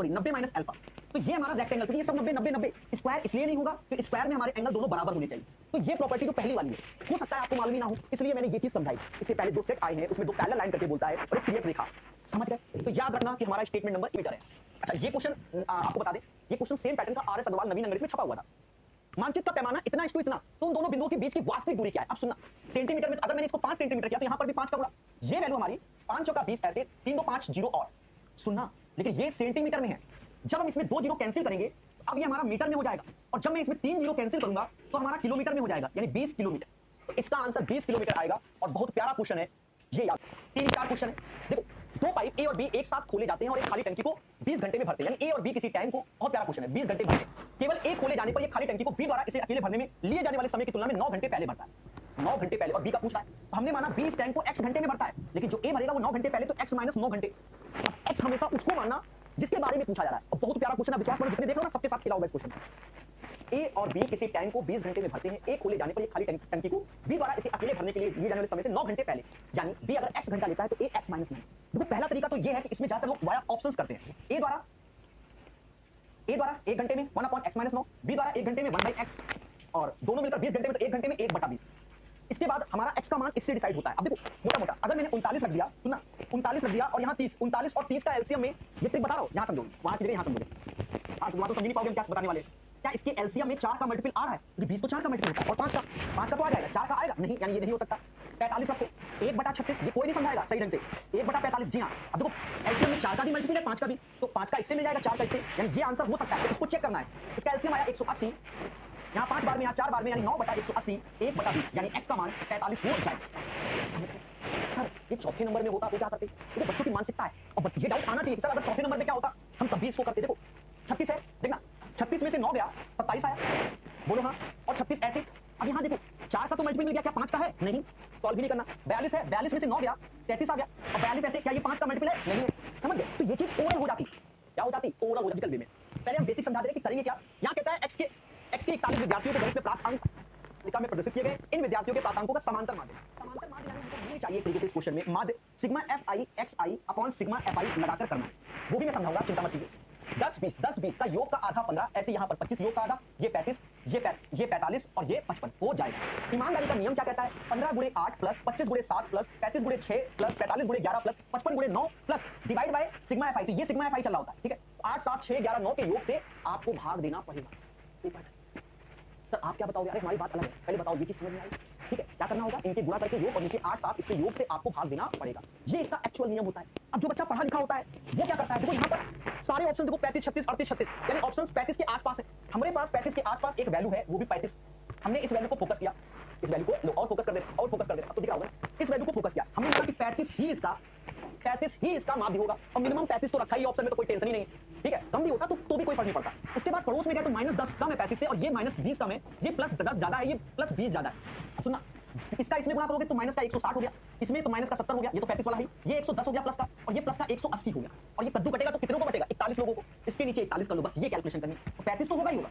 90 माइनस अल्फा, तो ये हमारा रेक्टेंगल, क्योंकि ये सब 90 स्क्वायर इसलिए नहीं होगा कि स्क्वायर में हमारे एंगल दोनों बराबर होने चाहिए। तो ये प्रॉपर्टी तो पहली वाली है, हो सकता है आपको मालूम ही ना हो, इसलिए मैंने ये चीज समझाई। इससे पहले 2 सेट आए हैं, उसमें 2 पैरेलल लाइन करके बोलता है और एक क्लियर रेखा। समझ गए? तो याद रखना कि हमारा स्टेटमेंट नंबर इधर है। अच्छा ये क्वेश्चन आपको बता दें, ये क्वेश्चन सेम पैटर्न का आरएस अग्रवाल नवीन अंग्रेजी में छपा हुआ था। मानचित्र का पैमाना इतना इस टू इतना, तो उन दोनों बिंदुओं के बीच की वास्तविक दूरी क्या है? अब सुनना, सेंटीमीटर में अगर मैंने इसको 5 सेंटीमीटर किया तो यहां पर भी 5 का होगा। ये वैल्यू हमारी 5 चौका 20 ऐसे 3 2 5 0 और सुनना, लेकिन ये सेंटीमीटर में है। जब हम इसमें 2 जीरो कैंसिल करेंगे अब ये हमारा मीटर में हो जाएगा, और जब मैं इसमें 3 जीरो कैंसिल करूंगा तो हमारा किलोमीटर में हो जाएगा, यानी 20 किलोमीटर। तो इसका आंसर 20 किलोमीटर आएगा। और बहुत प्यारा क्वेश्चन है ये, याद 3-4 क्वेश्चन है। देखो दो पाइप ए और बी एक साथ खोले जाते हैं और एक खाली टंकी को 20 घंटे में भरते हैं, यानी ए और बी किसी टैंक को, बहुत प्यारा क्वेश्चन है, 20 घंटे भरते हैं। केवल एक खोले जाने पर ये खाली टंकी को बी द्वारा इसे अकेले भरने में लिए जाने वाले समय की तुलना में 9 घंटे पहले भरता है। 9 घंटे पहले, और बी का पूछा है तो हमने माना बी इस टैंक को x घंटे में भरता है, लेकिन जो ए भरेगा वो 9 घंटे पहले, तो x - 9 घंटे। अब x हमेशा उसको मानना जिसके बारे में पूछा जा रहा है। और बहुत प्यारा क्वेश्चन है, विश्वास करो जितने देख लो ना सबके साथ खेला होगा इस क्वेश्चन में। ए और बी किसी टैंक को 20 घंटे में भरते हैं, ए खोले जाने पर ये खाली टंकी को बी द्वारा इसे अकेले भरने के लिए लिए जाने वाले समय से 9 घंटे पहले, यानी बी अगर x घंटा लेता है तो ए x - 9। देखो पहला तरीका तो ये है कि इसमें ज्यादातर लोग वाया ऑप्शंस करते हैं। ए द्वारा 1 घंटे में 1/x-9, बी द्वारा 1 घंटे में 1/x, और दोनों मिलकर 20 घंटे में तो 1 घंटे में 1/20। इसके बाद हमारा x का मान इससे डिसाइड होता है। अब देखो मोटा-मोटा अगर मैंने 39 रख दिया, सुनना 39 रख दिया और यहाँ 30, 39 और 30 का एलसीएम में ये ट्रिक बता रहा हूँ, यहाँ समझोगे, वहाँ की जगह यहाँ समझोगे। हाँ तो वहाँ तो समझ नहीं पाओगे हम क्या बताने वाले हैं। क्या इसके एलसीएम में 4 का मल्टीपल आ रहा है? क्योंकि 20 तो 4 का मल्टीपल होता है, और 5 का तो आ जाएगा, 4 का आएगा नहीं, यानी ये नहीं हो सकता। 45 आपको 1/36, ये कोई नहीं समझाएगा सही ढंग से, 1/45, जी हाँ। अब देखो एलसीएम में 4 का भी मल्टीपल है, 5 का भी, तो 5 का इससे मिल जाएगा, 4 का इससे, यानी ये आंसर हो सकता है। तो इसको चेक करना है। इसका एलसीएम आया 180, यहाँ 5 बार में, यहाँ 4 बार में, यानी 9/180, 1/20, यानी x का मान 45 हो जाएगा। सर ये चौथे नंबर में होता तो क्या करते? देखो बच्चों की मानसिकता है, और ये डाउट आना चाहिए सर अगर चौथे नंबर में क्या होता हम तब भी इसको करते। देखो 36 है, देखना 36 में से 9 गया 27 आया, बोलो हाँ, और 36 ऐसे। अब यहाँ देखो 4 का तो मल्टीपल मिल गया, क्या 5 का है? नहीं, सॉल्व भी नहीं करना। 42 है, 42 में से 9 गया 33 आ गया, और 42 ऐसे, क्या ये 5 का मल्टीपल है? नहीं है। समझ गए? तो ये चीज ओरल हो जाती, क्या हो जाती? ओरल हो जाती में। पहले हम बेसिक समझा दे रहे कि करेंगे क्या। यहाँ कहता है x के 41 विद्यार्थियों को गणित में प्राप्त अंक तालिका में प्रदर्शित किए गए, इन विद्यार्थियों के प्राप्तांकों का समांतर माध्य। समांतर माध्य यानी हमको नहीं चाहिए एक तरीके से इस क्वेश्चन में माध्य sigma fi xi upon sigma fi लगाकर करना है, वो भी मैं समझाऊंगा, चिंता मत कीजिए। 10 20 का योग का आधा 15, ऐसे यहाँ पर 25 योग का आधा, ये 35, ये 45 और ये 55 हो जाएगा। ईमानदारी का नियम क्या कहता है? 15 गुणे 8 प्लस 25 गुणे 7 प्लस 35 गुणे 6 प्लस 45 गुणे 11 प्लस 55 गुणे 9 plus divide by sigma fi। तो ये सिग्मा fi चल रहा होता है, ठीक है। 8 7 6 11 9 के योग से आपको भाग देना पड़ेगा। सर आप क्या बताओगे? अरे हमारी बात अलग है, पहले बताओ ये चीज समझ में आई, ठीक है। क्या करना होगा? इनके गुणा करके योग और नीचे 8 7 इसके योग से आपको भाग देना पड़ेगा। ये इसका एक्चुअल नियम होता है। अब जो बच्चा पढ़ा लिखा होता है वो क्या करता है? देखो यहाँ पर सारे ऑप्शन देखो 35 36 38 36, यानी ऑप्शंस 35 के आसपास है। हमारे पास 35 के आसपास एक वैल्यू है, वो भी 35। हमने इस वैल्यू को फोकस किया, इस वैल्यू को और फोकस कर दे, और फोकस कर दे, अब तो दिख रहा होगा। इस वैल्यू को फोकस किया, हमने कहा कि 35 ही इसका माध्य होगा, और मिनिमम 35 तो रखा ही ऑप्शन में, तो कोई टेंशन ही नहीं है, ठीक है। कम भी होता तो भी कोई फर्क नहीं पड़ता। उसके बाद पड़ोस में गए तो -10 कम है 35 से, और ये -20 कम है, ये +10 ज्यादा है, ये +20 ज्यादा है। अब सुनना, इसका इसमें गुणा करोगे तो माइनस का 160 हो गया, इसमें तो माइनस का 70 हो गया, ये तो 35 वाला है, ये 110 हो गया प्लस का, और ये प्लस का 180 हो गया। और ये कद्दू कटेगा तो कितनों को कटेगा? 41 लोगों को। इसके नीचे 41 कर लो, बस ये कैलकुलेशन करनी, तो 35 तो होगा ही होगा।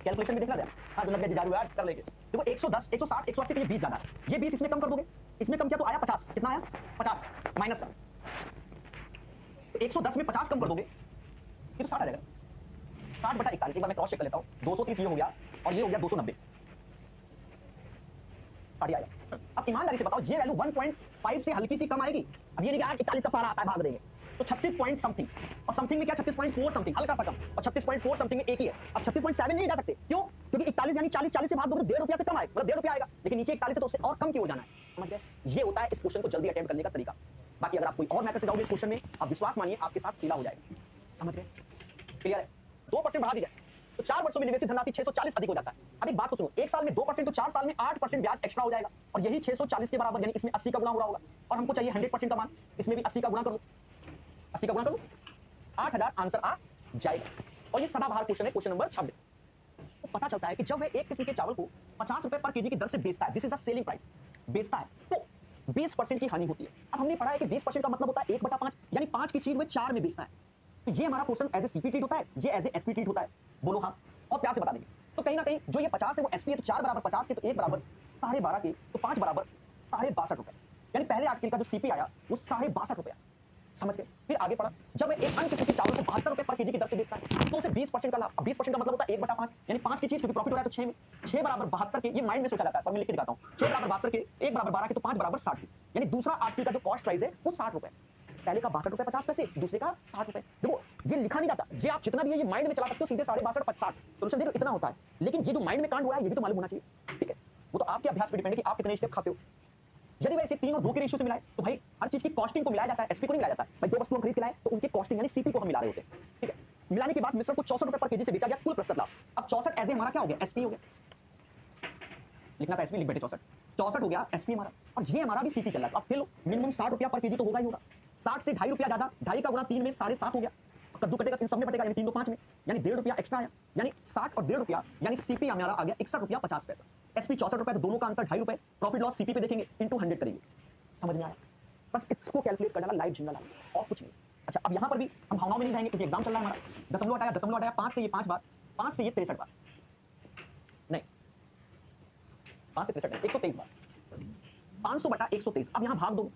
कैलकुलेशन में देखना, हाँ लग गया यार कर लेंगे। देखो 110 160 180 के, ये 20 ज्यादा है, ये 20 इसमें कम कर दोगे, इसमें कम किया तो आया 50, कितना आया? 50 माइनस का, 110 में 50 कम कर दोगे ये तो 60 आ जाएगा। 60/41, एक बार मैं क्रॉस चेक कर लेता हूँ। 230 ये हो गया, और ये हो गया 290, 60 आएगा। अब ईमानदारी से बताओ ये वैल्यू 1.5 से हल्की सी कम आएगी। अब ये नहीं कि 41 का पारा आता है भाग देंगे, तो 36 पॉइंट समथिंग, और समथिंग में क्या 36.4 समथिंग, हल्का सा कम, और 36.4 समथिंग में एक ही है। अब 36.7 नहीं जा सकते, क्यों? क्योंकि 41 यानी 40 से भाग दोगे तो 1.5 रुपया से कम आएगा, मतलब 1.5 रुपया आएगा, लेकिन नीचे 41 है तो उससे और कम क्यों जाना है, समझ गए? ये होता है इस क्वेश्चन को जल्दी अटेम्प्ट करने का तरीका। बाकी अगर आप कोई और मेथड से जाओगे इस क्वेश्चन में, आप विश्वास मानिए आपके साथ खेला हो जाएगा, समझ गए? क्लियर है? 2% बढ़ा दी जाए तो 4 वर्षों में निवेशित धनराशि 640 अधिक हो जाता है। अब एक बात तो सुनो, एक साल में 2% तो 4 साल में 8% ब्याज एक्स्ट्रा हो जाएगा, और यही 640 के बराबर, यानी इसमें 80 का गुणा हो रहा होगा, और हमको चाहिए 100% का मान, इसमें भी 80 का गुणा कर लो, 80 का गुणा कर लो, 8000 आंसर आ जाएगा। और ये सदाबहार क्वेश्चन है, क्वेश्चन नंबर 26। तो पता चलता है कि जब वे एक किस्म के चावल को 50 रुपए पर केजी की दर से बेचता है, this is the selling price, बेचता है, तो 20% की हानि होती है। अब हमने पढ़ा है कि 20% का मतलब होता है 1/5, यानी 5 की चीज वो 4 में बेचता है। तो ये हमारा portion as a CP treat होता है, ये एज ए एसपी ट्रीट होता है, बोलो हाँ, और प्यार से बता देंगे। तो कहीं ना कहीं जो ये 50 है वो एसपी है, तो 4 बराबर 50 के, तो 1 बराबर 12.5 के, तो 5 बराबर 62.5 रुपए, यानी पहले आर्टिकल का जो सीपी आया वो 62.5 रुपया, समझ गए? फिर आगे पढ़ा, जब एक अन्य किस्म के चावल को 72 रुपए पर केजी की दर से बेचता है तो उसे 20% का लाभ। अब 20% का मतलब होता है 1/5, यानी 5 की चीज क्योंकि प्रॉफिट हो रहा है तो 6 में, 6 बराबर 72 के, ये माइंड में सोचा जाता है पर मैं लिख के दिखाता हूँ। 6 बराबर 72 के, 1 बराबर 12 के, तो 5 बराबर 60 के, यानी दूसरा आर्टिकल का जो कॉस्ट प्राइस है वो 60 रुपए। पहले का 62 रुपए 50 पैसे, दूसरे का 60 रुपए। देखो ये लिखा नहीं जाता, ये आप जितना भी है ये माइंड में चला सकते हो, सीधे 62.5 60 सोल्यूशन देखो इतना होता है, लेकिन ये जो माइंड में कांड हो रहा है ये भी तो मालूम होना चाहिए। ठीक है, वो तो आपके अभ्यास पे डिपेंड है कि आप कितने स्टेप खाते हो। यदि वैसे 3 और 2 के रेशियो से मिलाए तो भाई हर चीज की कॉस्टिंग को मिलाया जाता है, एसपी को नहीं मिलाया जाता है। भाई दो वस्तु हम खरीद के लाए तो उनकी कॉस्टिंग यानी सीपी को हम मिला रहे होते हैं। ठीक है, मिलाने के बाद मिश्रण को 64 रुपए पर केजी से बेचा गया, कुल प्रतिशत लाभ। अब 64 एज हमारा क्या हो गया, एसपी हो गया, लिखना था एसपी, लिख बैठे 64 हो गया एसपी हमारा, और ये हमारा भी सीपी चल रहा है। अब फिर लो मिनिमम 60 रुपया पर केजी तो होगा ही होगा, 60 से 2.5 रुपया ज्यादा, 2.5 का गुणा 3 में 7.5 हो गया, कद्दू कटेगा इन सब में बटेगा यानी 3 2 5 में, यानी 1.5 रुपया एक्स्ट्रा आया, यानी 60 और 1.5 रुपया, यानी सीपी हमारा आ गया 61 रुपया 50 पैसा, एसपी 64 रुपया, तो दोनों का अंतर 2.5 रुपए, प्रॉफिट लॉस सीपी पे देखेंगे इनटू 100 करेंगे। समझ में आया? बस इसको कैलकुलेट करना लाइव झिंगा लाइव और कुछ नहीं। अच्छा अब यहाँ पर भी हम भावनाओं में नहीं रहेंगे क्योंकि एग्जाम चल रहा है हमारा। दशमलव हटाया 5 से ये 5 बार, 5 से ये 63 बार, नहीं 5 से 63 123 बार, 500 बटा 123। अब यहाँ भाग दो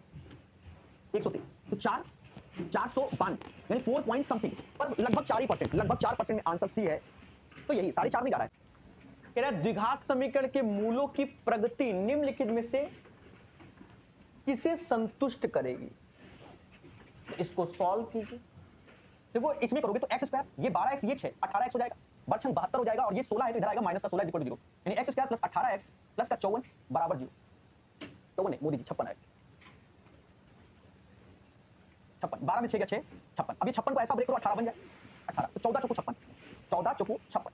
123 तो 492 यानी 4 पॉइंट समथिंग, पर लगभग 4%, लगभग 4% में आंसर सी है, तो यही 4.5 नहीं जा रहा है। कह रहा है द्विघात समीकरण के मूलों की प्रगति निम्नलिखित में से किसे संतुष्ट करेगी? तो इसको सॉल्व कीजिए। देखो इसमें करोगे तो एक्स स्क्वायर, ये 12x ये 6 18x हो जाएगा, बर्छंग 72 हो जाएगा, और ये 16 है तो इधर आएगा माइनस का 16 0, यानी x square plus 18x plus का 54 बराबर 0। 54 नहीं मोदी जी 56 है, 56, 12 में 6 गया 6 56। अब ये 56 को ऐसा ब्रेक करो 18 बन जाए, 18 तो 14 चौको 56, 14 चौको 56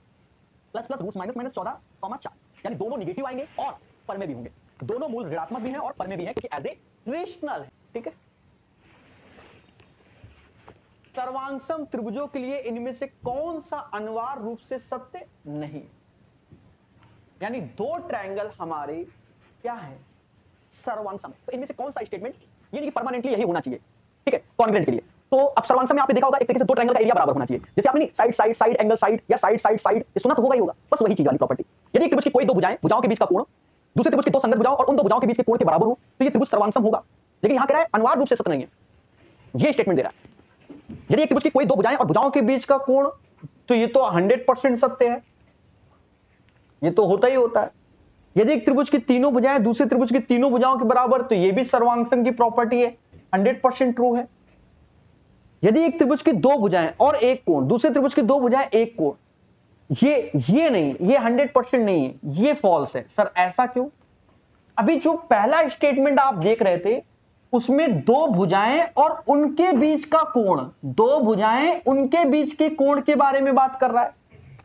plus plus root minus minus 14 4, यानी दोनों निगेटिव आएंगे और पर में भी होंगे, दोनों मूल ऋणात्मक भी हैं और पर में भी हैं क्योंकि एज ए रेशनल है। ठीक है, सर्वांगसम त्रिभुजों के लिए इनमें से कौन सा अनिवार्य रूप से सत्य नहीं? यानी दो ट्रायंगल हमारे क्या है, सर्वांगसम, तो इनमें से कौन सा स्टेटमेंट ये नहीं परमानेंटली यही होना चाहिए। ठीक है, कॉन्ग्रेंट के लिए तो अब सर्वांगसम में आपने देखा होगा एक तरीके से दो ट्रायंगल का एरिया बराबर होना चाहिए, जैसे आपने side side side angle side या साइड साइड साइड ये सुना तो होगा ही होगा, बस वही चीज वाली प्रॉपर्टी। यदि एक त्रिभुज की कोई दो भुजाएं, भुजाओं के बीच का कोण दूसरे त्रिभुज की दो संगत भुजाओं और उन दो भुजाओं के बीच के कोण के बराबर हो तो ये त्रिभुज सर्वांगसम होगा। लेकिन यहां कह रहा है अनिवार्य रूप से सत्य नहीं है, ये स्टेटमेंट दे रहा है। यदि एक त्रिभुज की कोई दो भुजाएं और भुजाओं के बीच का कोण, तो ये तो 100% सत्य है, ये तो होता ही होता है। यदि एक त्रिभुज की तीनों भुजाएं दूसरे त्रिभुज की तीनों भुजाओं के बराबर, तो ये भी सर्वांगसम की प्रॉपर्टी है, 100% ट्रू है। यदि एक त्रिभुज की दो भुजाएं और एक कोण, दूसरे त्रिभुज की दो भुजाएं एक कोण, ये नहीं, ये 100% नहीं है, ये फॉल्स है। सर ऐसा क्यों? अभी जो पहला स्टेटमेंट आप देख रहे थे उसमें दो भुजाएं और उनके बीच का कोण, दो भुजाएं उनके बीच के कोण के बारे में बात कर रहा है।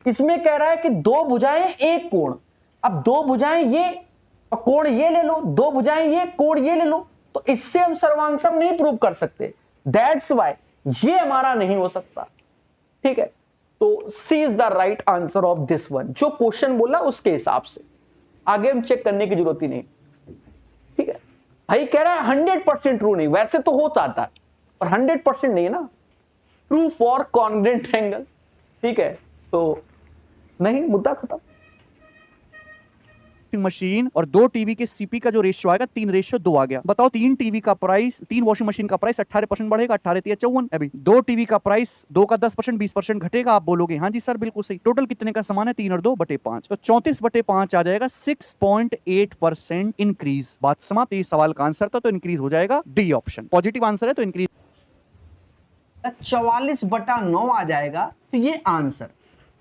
इसमें कह रहा है कि दो भुजाएं एक कोण, अब दो भुजाएं ये कोण ये ले लो, दो भुजाएं ये कोण ये ले लो, तो इससे हम सर्वांगसम नहीं प्रूव कर सकते। दैट्स वाई ये हमारा नहीं हो सकता। ठीक है, तो C is the right answer of this one, जो क्वेश्चन बोला उसके हिसाब से आगे हम चेक करने की जरूरत ही नहीं। ठीक है, भाई कह रहा है 100% ट्रू नहीं, वैसे तो हो जाता है पर 100% नहीं है ना, ट्रू फॉर कॉन्ग्रेंट ट्रायंगल। ठीक है, तो नहीं, मुद्दा खत्म। मशीन और दो टीवी के सीपी का जो रेशियो आएगा 3:2 आ गया। बताओ तीन टीवी का प्राइस, तीन वॉशिंग मशीन का प्राइस 18% बढ़ेगा, 18 × 54। अभी दो टीवी का प्राइस, दो का 10% 20% घटेगा। आप बोलोगे हाँ जी सर बिल्कुल सही। टोटल कितने का सामान है? 3 और 2 बटे 5, तो 34/5 आ जाएगा, 6.8% इंक्रीज। बात समाप्त। ये सवाल का आंसर था, तो इंक्रीज हो जाएगा डी ऑप्शन। पॉजिटिव आंसर है तो इंक्रीज 44/9 आ जाएगा, तो ये आंसर।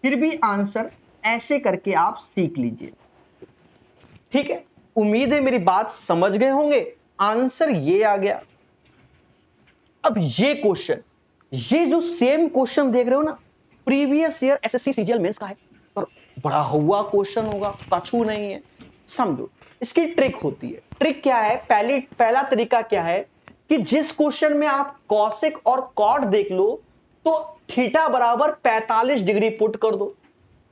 फिर भी आंसर ऐसे करके आप सीख लीजिए। ठीक है, उम्मीद है मेरी बात समझ गए होंगे। आंसर ये आ गया। अब ये क्वेश्चन, ये जो सेम क्वेश्चन देख रहे हो ना, previous year SSC CGL mains का है, पर बड़ा हुआ क्वेश्चन होगा, कछु नहीं है। समझो इसकी ट्रिक होती है। ट्रिक क्या है? पहला तरीका क्या है कि जिस क्वेश्चन में आप कॉसेक और कॉट देख लो तो थीटा बराबर 45 डिग्री पुट कर दो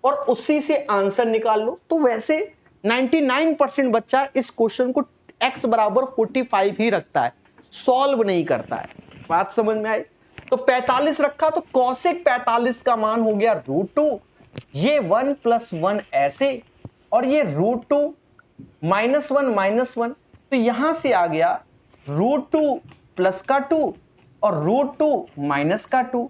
और उसी से आंसर निकाल लो। तो वैसे 99% बच्चा इस क्वेश्चन को x बराबर 45 ही रखता है, सॉल्व नहीं करता है। बात समझ में आई? तो 45 रखा तो कॉसेक 45 का मान हो गया √2, ये 1 + 1 ऐसे, और ये √2 -1 -1, तो यहां से आ गया √2 + का 2 और √2 - का 2।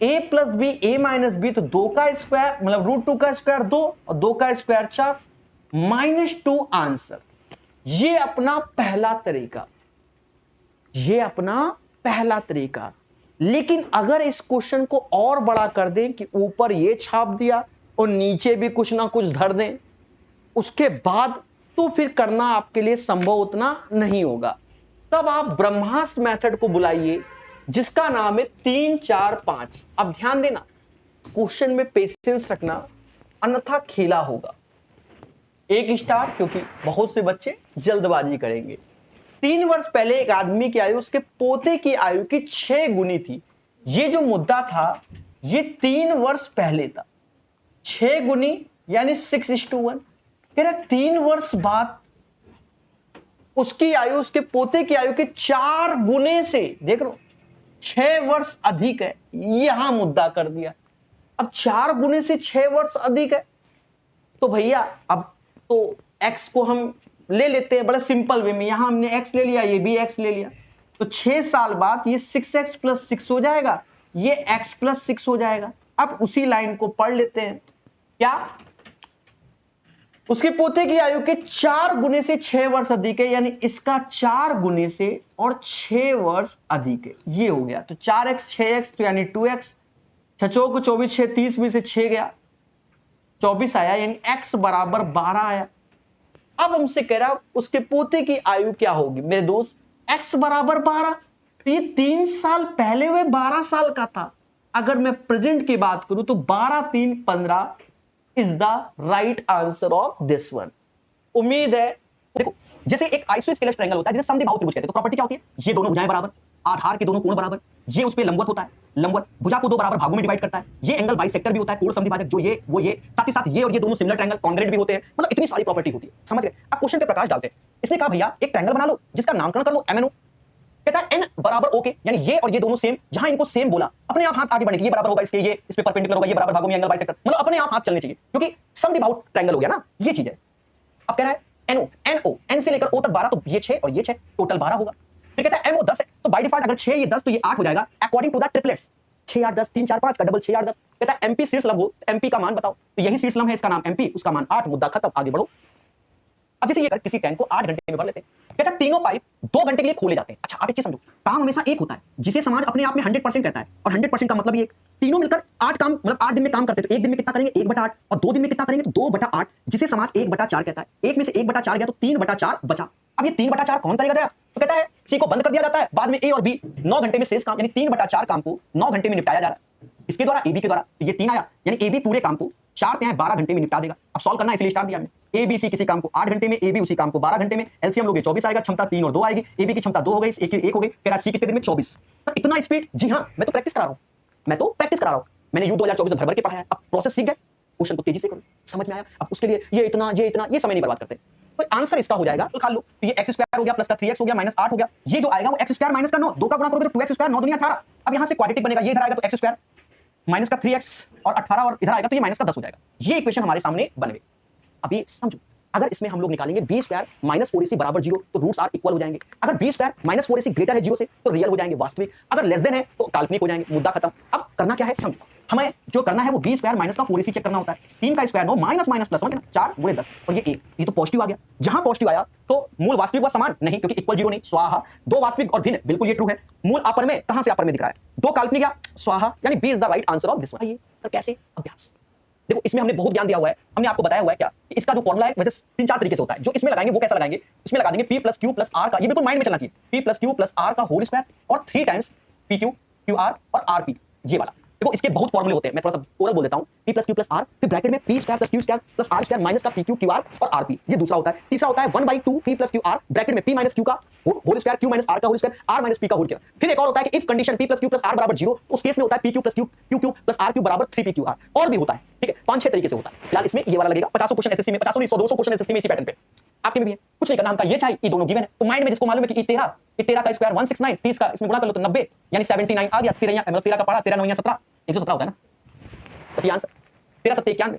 a + b a - b, तो 2 का स्क्वायर मतलब √2 का स्क्वायर 2 और 2 का स्क्वायर 4, -2 आंसर। ये अपना पहला तरीका, ये अपना पहला तरीका। लेकिन अगर इस क्वेश्चन को और बड़ा कर दें कि ऊपर ये छाप दिया और नीचे भी कुछ ना कुछ धर दें, उसके बाद तो फिर करना आपके लिए संभव उतना नहीं होगा। तब आप ब्रह्मास्त्र मेथड को बुलाइए, जिसका नाम है 3 4 5। अब ध्यान देना, क्वेश्चन में पेशेंस रखना, अन्यथा खेला होगा। एक स्टार, क्योंकि बहुत से बच्चे जल्दबाजी करेंगे। 3 वर्ष पहले एक आदमी की आयु उसके पोते की आयु की 6 गुनी थी। ये जो मुद्दा था ये 3 वर्ष पहले था। 6 गुनी यानी 6:1। कह रहा 3 वर्ष बाद उसकी आयु उसके पोते की आयु के 4 गुने से, देख लो 6 वर्ष अधिक है। यहां मुद्दा कर दिया। अब 4 गुने से 6 वर्ष अधिक है तो भैया अब तो x को हम ले लेते हैं बड़ा सिंपल वे में। यहां हमने x ले लिया, ये भी x ले लिया, तो 6 साल बाद ये 6x + 6 हो जाएगा, ये x + 6 हो जाएगा। अब उसी लाइन को पढ़ लेते हैं। क्या? उसके पोते की आयु के 4 गुने से 6 वर्ष अधिक है, यानी इसका 4 गुने से और 6 वर्ष अधिक है। ये हो गया। तो 4x 6x तो यानी 2x। 6 को 24, 6 30 में से 6 गया, 24 आया, यानी x बराबर 12 आया। अब हमसे कह रहा उसके पोते की आयु क्या होगी मेरे दोस्त? x बराबर 12। तो ये 3 साल पहले हुए 12 साल का था। अगर मैं प्रेजेंट की बात करूं तो 12 3 15 is the right answer of this one. उम्मीद है। देखो, जैसे एक आइसोस्केलेस ट्रायंगल होता है जिसे समद्विबाहु त्रिभुज कहते हैं, तो प्रॉपर्टी क्या होती है? ये दोनों भुजाएं बराबर, आधार के दोनों कोण बराबर, ये उस पे लंबवत होता है, लंबवत भुजा को 2 बराबर भागों में डिवाइड करता है, ये एंगल बाइसेक्टर भी होता है, कोण समद्विभाजक, जो ये वो ये, साथ ही साथ ये और ये दोनों सिमिलर ट्रायंगल कॉन्ग्रुएंट भी होते हैं। मतलब इतनी सारी प्रॉपर्टी होती है, समझ गए? अब क्वेश्चन पे प्रकाश डालते हैं। इसने कहा भैया एक ट्रायंगल बना लो जिसका नामकरण कर लो MNO। कहता है n बराबर o के, यानी ये और ये दोनों सेम, जहां इनको सेम बोला अपने आप हाथ आगे बढ़ेंगे, ये बराबर होगा इसके, ये इस पे परपेंडिकुलर होगा, ये बराबर भागों में एंगल बाइसेक्टर, मतलब अपने आप हाथ चलने चाहिए क्योंकि समद्विबाहु ट्रायंगल हो गया ना, ये चीज है। अब कह रहा है NO NO n से लेकर o तक 12, तो ये 6 और ये 6 टोटल 12 होगा। फिर कहता है MO 10 है, तो बाय डिफॉल्ट अगर 6 ये 10 तो ये 8 हो जाएगा अकॉर्डिंग टू द ट्रिपलेट्स। 6 8 10 3 4 5 का डबल 6 8 10। कहता है MP शीर्ष लंब हो, MP का मान बताओ, तो यही शीर्ष लंब है, इसका नाम MP, उसका मान 8। मुद्दा खत्म, आगे बढ़ो। अब जैसे ये किसी टैंक को 8 घंटे में भर लेते हैं, कहता है तीनों पाइप 2 घंटे के लिए खोले जाते हैं। अच्छा आप एक चीज समझो, काम हमेशा एक होता है जिसे समाज अपने आप में 100% कहता है, और 100% का मतलब ये तीनों मिलकर 8 काम, मतलब 8 दिन में काम करते हैं, तो एक दिन में कितना करेंगे 1/8, और 2 दिन में कितना करेंगे 2/8, जिसे समाज 1/4 कहता है। एक में से 1/4 गया तो 3/4 बचा। अब ये 3/4 कौन करेगा? तो कहता है सी को बंद कर दिया जाता है, बाद में ए और बी 9 घंटे में शेष काम, यानी 3/4 काम को 9 घंटे में निपटाया जा रहा है इसके द्वारा, AB के द्वारा। ये 3 आया, यानी AB पूरे काम को 4 ते 12 घंटे में निपटा देगा। अब सॉल्व करना है इसलिए स्टार दिया हमने। ABC किसी काम को 8 घंटे में, AB उसी काम को 12 घंटे में, एलसीएम लोगे 24 आएगा, क्षमता 3 और 2 आएगी, AB की क्षमता 2 हो गई, एक हो गई, कह रहा सी कितने दिन में 24। तो इतना स्पीड? जी हाँ, मैं तो प्रैक्टिस करा रहा हूं, मैंने यू 2024 में भर के पढ़ा है। अब प्रोसेस सीख गए, क्वेश्चन को तेजी से करो, समझ में आया? अब उसके लिए ये इतना ये समय नहीं बर्बाद करते। तो आंसर इसका हो जाएगा, तो खा लो, तो ये x² हो गया, प्लस का 3x हो गया, माइनस 8 हो गया। ये जो आएगा वो x² माइनस का 9, 2 का गुणा करोगे तो 2x², 9 दूनी 18। अब यहां से क्वाड्रेटिक बनेगा, ये इधर आएगा तो x² माइनस का 3x और 18, और इधर आएगा तो ये माइनस का 10 हो जाएगा। ये इक्वेशन हमारे सामने बन गई। अभी समझो, अगर इसमें हम लोग निकालेंगे b² माइनस 4ac बराबर 0, तो रूट्स आर इक्वल हो जाएंगे। अगर b² माइनस 4ac ग्रेटर है 0 से, तो रियल हो जाएंगे, वास्तविक। अगर लेस देन है तो काल्पनिक हो जाएंगे। मुद्दा खत्म। अब करना क्या है समझो, हमें जो करना है वो b² माइनस का 4ac चेक करना होता है। 3 का स्क्वायर 9, माइनस माइनस प्लस, समझ ना, 4 गुणे 10, और ये 1, ये तो पॉजिटिव आ गया। जहां पॉजिटिव आया तो मूल वास्तविक व समान नहीं, क्योंकि इक्वल 0 नहीं, स्वाहा। 2 वास्तविक और भिन्न, बिल्कुल ये ट्रू है। मूल अपर में, कहां से अपर में दिख रहा है? 2 काल्पनिक या स्वाहा, यानी B is the right answer of this one. तो कैसे? अभ्यास। देखो इसमें हमने बहुत ज्ञान दिया हुआ है, हमने आपको बताया हुआ है क्या कि इसका जो फॉर्मूला है वैसे 3-4 तरीके से होता है। जो इसमें लगाएंगे वो कैसा लगाएंगे? इसमें लगा देंगे p + q + r का, ये बिल्कुल माइंड में चलना चाहिए, p + q + r का होल स्क्वायर और 3 टाइम्स pq qr और rp, ये वाला। देखो इसके बहुत फॉर्मूले होते हैं, मैं थोड़ा सा ओरल बोल देता हूं। p + q + r, फिर ब्रैकेट में p² + q² + r² माइनस का pq qr और rp, ये दूसरा होता है। तीसरा होता है 1/2 p + qr, ब्रैकेट में p - q का होल स्क्वायर, q - r का होल स्क्वायर, r - p का होल स्क्वायर। फिर एक और होता है कि if condition p + q + r बराबर 0, उस केस में होता है pq + qq + rq बराबर 3pqr। और भी होता है, ठीक है, 5-6 तरीके से होता है। फिलहाल इसमें ये वाला लगेगा। 50 क्वेश्चन एसएससी में, 50 नहीं 100-200 क्वेश्चन एसएससी में इसी पैटर्न पे, आपके में भी है। कुछ नहीं करना, हमका ये चाहिए, ये दोनों गिवन है। तो माइंड में जिसको मालूम है कि 13 का स्क्वायर 169, 30 का इसमें गुणा कर लो तो 90, यानी 79 आ गया। 13 का पढ़ा, 13 9 17, 117 होता है ना, बस ये आंसर। 13 7 91।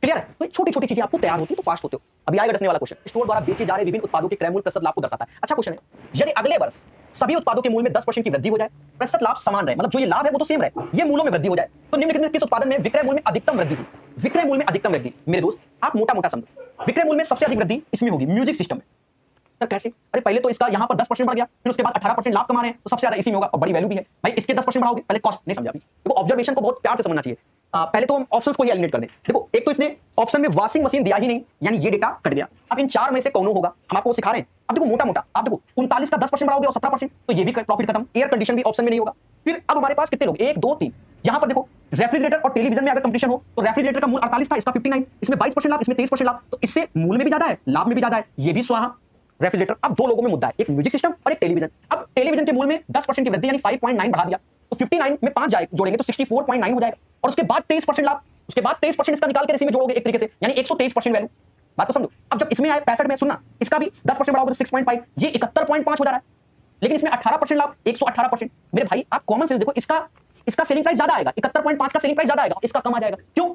क्लियर है? तो छोटी छोटी चीजें आपको तैयार होती है तो फास्ट होते हो। अभी आएगा डसने वाला क्वेश्चन। स्टोर द्वारा बेचे जा रहे विभिन्न उत्पादों के क्रय मूल्य प्रतिशत लाभ को दर्शाता है। अच्छा क्वेश्चन है, यदि अगले वर्ष सभी उत्पादों के मूल्य में 10% की वृद्धि हो जाए, प्रतिशत लाभ समान रहे, मतलब जो ये लाभ है वो तो सेम रहे, ये मूल्यों में वृद्धि हो जाए, तो निम्नलिखित में किस उत्पादन में विक्रय मूल्य में अधिकतम वृद्धि हुई? विक्रय मूल्य में अधिकतम वृद्धि, मेरे दोस्त आप मोटा मोटा समझो, विक्रय मूल्य में सबसे अधिक वृद्धि इसमें होगी, म्यूजिक सिस्टम में। सर कैसे? अरे पहले तो इसका यहाँ पर 10% बढ़ गया, फिर उसके बाद 18% लाभ कमा रहे हैं, तो सबसे ज्यादा इसी में होगा और बड़ी वैल्यू भी है भाई। इसके 10% बढ़ाओगे, पहले कॉस्ट नहीं समझा अभी। देखो ऑब्जर्वेशन को बहुत प्यार से समझना चाहिए। पहले तो हम ऑप्शंस को ही एलिमिनेट कर दें। देखो एक तो इसने ऑप्शन में वॉशिंग मशीन दिया ही नहीं, यानी ये डेटा कट गया। अब इन चार में से कौन होगा, हम आपको सिखा रहे हैं। अब देखो मोटा मोटा आप देखो 39 का 10% बढ़ाओगे और 17%, तो ये भी प्रॉफिट खत्म। एयर कंडीशन भी ऑप्शन में नहीं होगा। फिर अब हमारे पास कितने लोग, 1 2 3, यहाँ पर देखो रेफ्रिजरेटर और टेलीविजन में अगर कंपटीशन हो तो रेफ्रिजरेटर का मूल 48 था, इसका 59, इसमें 22% लाभ, इसमें 23% लाभ, तो इससे मूल में भी ज्यादा है, लाभ में भी ज्यादा है, ये भी स्वाहा रेफ्रिजरेटर। अब दो लोगों में मुद्दा है, एक म्यूजिक सिस्टम और एक टेलीविजन। अब टेलीविजन के मूल में 10% की वृद्धि यानी 5.9 बढ़ा दिया, तो 59 में 5 जोड़ेंगे तो 64.9 हो जाएगा, और उसके बाद 23% लाभ, उसके बाद 23% इसका निकाल के इसी में जोड़ोगे एक तरीके से, यानी 123% वैल्यू। बात तो समझो। अब जब इसमें आए 65 में, सुनना, इसका भी 10% बढ़ाओगे तो 6.5, ये 71.5 हो जा रहा है, लेकिन इसमें 18% लाभ, 118%। मेरे भाई आप कॉमन सेंस देखो, इसका सेलिंग प्राइस ज्यादा आएगा, 71.5 का सेलिंग प्राइस ज्यादा आएगा, इसका कम आ जाएगा। क्यों?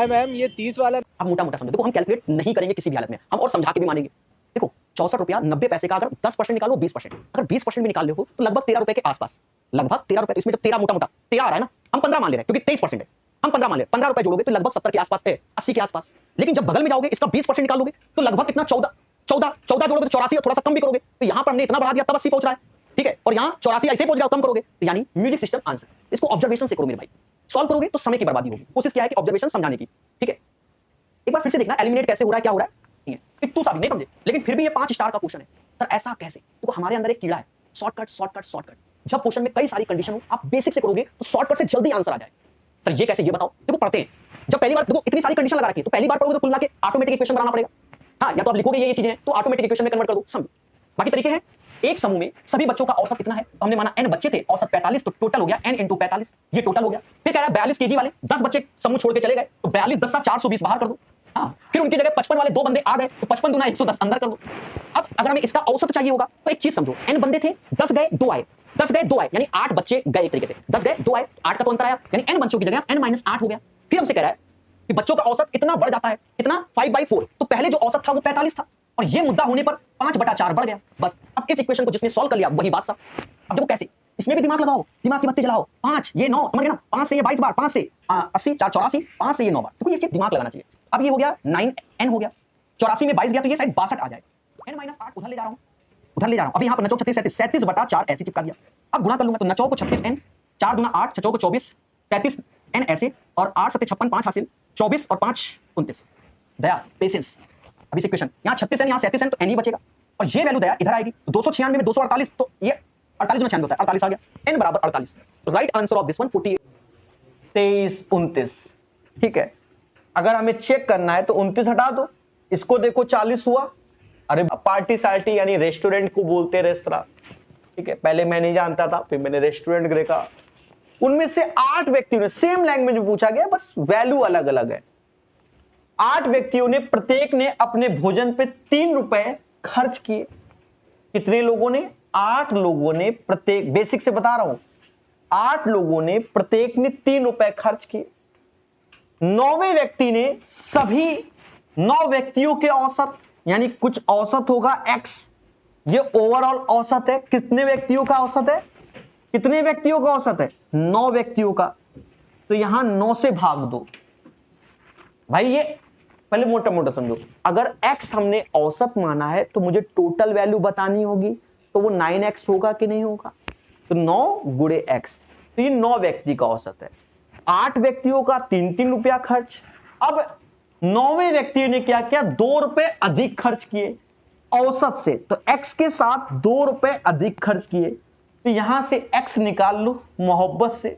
मैम ये 30 वाला अब मोटा मोटा समझो, देखो हम कैलकुलेट नहीं करेंगे किसी भी हालत में, हम और समझा के भी मानेंगे। देखो 64 रुपया 90 पैसे का अगर 10% निकालो, 20%, अगर 20% भी निकाल ले हो तो लगभग 13 रुपए के आसपास, लगभग 13 रुपए। इसमें जब 13 मोटा मोटा 13 आ रहा है ना, हम 15 मान ले रहे हैं क्योंकि 23% है, हम 15 मान ले, 15 रुपए जोड़ोगे तो लगभग 70 के आसपास है, 80 के आसपास। लेकिन जब बगल में जाओगे, इसका 20% निकालोगे तो लगभग कितना, 14 जोड़ोगे तो 84, और थोड़ा सा कम भी करोगे तो यहां पर हमने इतना बढ़ा दिया तब 80 पहुंच रहा है, ठीक है। और यहां 84 ऐसे पहुंच जाओ, कम करोगे तो यानी म्यूजिक सिस्टम आंसर। इसको ऑब्जर्वेशन से करो मेरे भाई, सॉल्व करोगे तो समय की बर्बादी होगी। कोशिश क्या है कि ऑब्जर्वेशन समझाने की, ठीक है। एक बार फिर से देखना एलिमिनेट कैसे हो रहा है, क्या हो रहा है, नहीं है इतू सा भी नहीं समझे, लेकिन फिर भी ये 5 स्टार का क्वेश्चन है। सर ऐसा कैसे? देखो हमारे अंदर एक कीड़ा है, शॉर्टकट शॉर्टकट शॉर्टकट। जब क्वेश्चन में कई सारी कंडीशन हो, आप बेसिक से करोगे तो शॉर्टकट से जल्दी आंसर आ जाए। सर ये कैसे, ये बताओ। देखो पढ़ते हैं, जब पहली बार देखो इतनी सारी कंडीशन लगा रखी है, तो पहली बार पढ़ोगे तो कुल मिला के ऑटोमेटिक इक्वेशन बनाना पड़ेगा। हाँ, या तो आप लिखोगे ये चीजें हैं तो ऑटोमेटिक इक्वेशन में कन्वर्ट कर दो, समझो। बाकी तरीके हैं, एक समूह में सभी बच्चों का औसत कितना है, तो हमने माना n बच्चे थे, औसत 45, तो टोटल हो गया n × 45, ये टोटल हो गया। फिर कह रहा है 42 केजी वाले 10 बच्चे समूह छोड़ के चले गए, तो 42 10 420 बाहर कर दो। हाँ, फिर उनकी जगह 55 वाले 2 बंदे आ गए, तो 55 दूना 110 अंदर कर दो। अब अगर हमें इसका औसत चाहिए होगा तो एक चीज समझो, n बंदे थे, 10 गए 2 आए, 10 गए 2 आए, यानी 8 बच्चे गए एक तरीके से, 10 गए 2 आए, 8 का तो अंतर आया, यानी n बच्चों की जगह n - 8 हो गया। फिर हमसे कह रहा है कि बच्चों का औसत इतना बढ़ जाता है, कितना 5/4, तो पहले जो औसत था वो 45 था, और ये मुद्दा होने पर 5/4 बढ़ गया, बस। अब इस इक्वेशन को जिसने सॉल्व कर लिया वही बात साहब। अब देखो कैसे, इसमें भी दिमाग लगाओ, दिमाग की बत्ती जलाओ। 5 ये 9, समझ गए ना, 5 से ये 22 बार, 5 से 80 4 84, 5 से ये 9 बार, देखो ये दिमाग लगाना चाहिए। अब ये हो गया 9n हो गया, 84 में 22 गया तो ये शायद 62 आ जाएगा, n - 8 उधर ले जा रहा हूं, उधर ले जा रहा हूं। अब यहाँ पर नचो 36 37/4 ऐसे चिपका दिया। अब गुणा कर लूंगा तो नचो को 36n, 4 दूना 8, छचो को 24, 35n ऐसे, और 8 7 56 5 हासिल, 24 और 5 29। दया पेशेंस, अभी से इक्वेशन यहाँ 36n यहाँ 37n, तो n ही बचेगा, और ये वैल्यू दया इधर आएगी, तो 296 में 248, तो ये 48 गुना 96 होता है, 48 आ गया, n बराबर 48। तो right answer of this one 48, 23 29, ठीक है। अगर हमें चेक करना है तो 29 हटा दो, इसको देखो 40 हुआ। अरे पार्टी सार्टी यानी रेस्टोरेंट को बोलते रेस्तरा, ठीक है। पहले मैं नहीं जानता था, फिर मैंने रेस्टोरेंट देखा। उनमें से 8 व्यक्तियों ने, सेम लैंग्वेज में पूछा गया, बस वैल्यू अलग अलग है। 8 व्यक्तियों ने, प्रत्येक ने अपने भोजन पे 3 रुपए खर्च किए। कितने लोगों ने? 8 लोगों ने, प्रत्येक, बेसिक से बता रहा हूं, 8 लोगों ने, प्रत्येक ने 3 रुपए खर्च किए। 9वें व्यक्ति ने, सभी 9 व्यक्तियों के औसत, यानी कुछ औसत होगा x, ये ओवरऑल औसत है। कितने व्यक्तियों का औसत है? कितने व्यक्तियों का औसत है? 9 व्यक्तियों का, तो यहां 9 से भाग दो भाई। ये पहले मोटा मोटा समझो, अगर x हमने औसत माना है तो मुझे टोटल वैल्यू बतानी होगी, तो वो 9x होगा कि नहीं होगा? तो 9 गुणे x, तो ये 9 व्यक्ति का औसत है। 8 व्यक्तियों का 3-3 रुपया खर्च। अब 9वें व्यक्ति ने क्या किया? 2 रुपए अधिक खर्च किए औसत से, तो x के साथ 2 रुपए अधिक खर्च किए, तो यहां से x निकाल लो मोहब्बत से।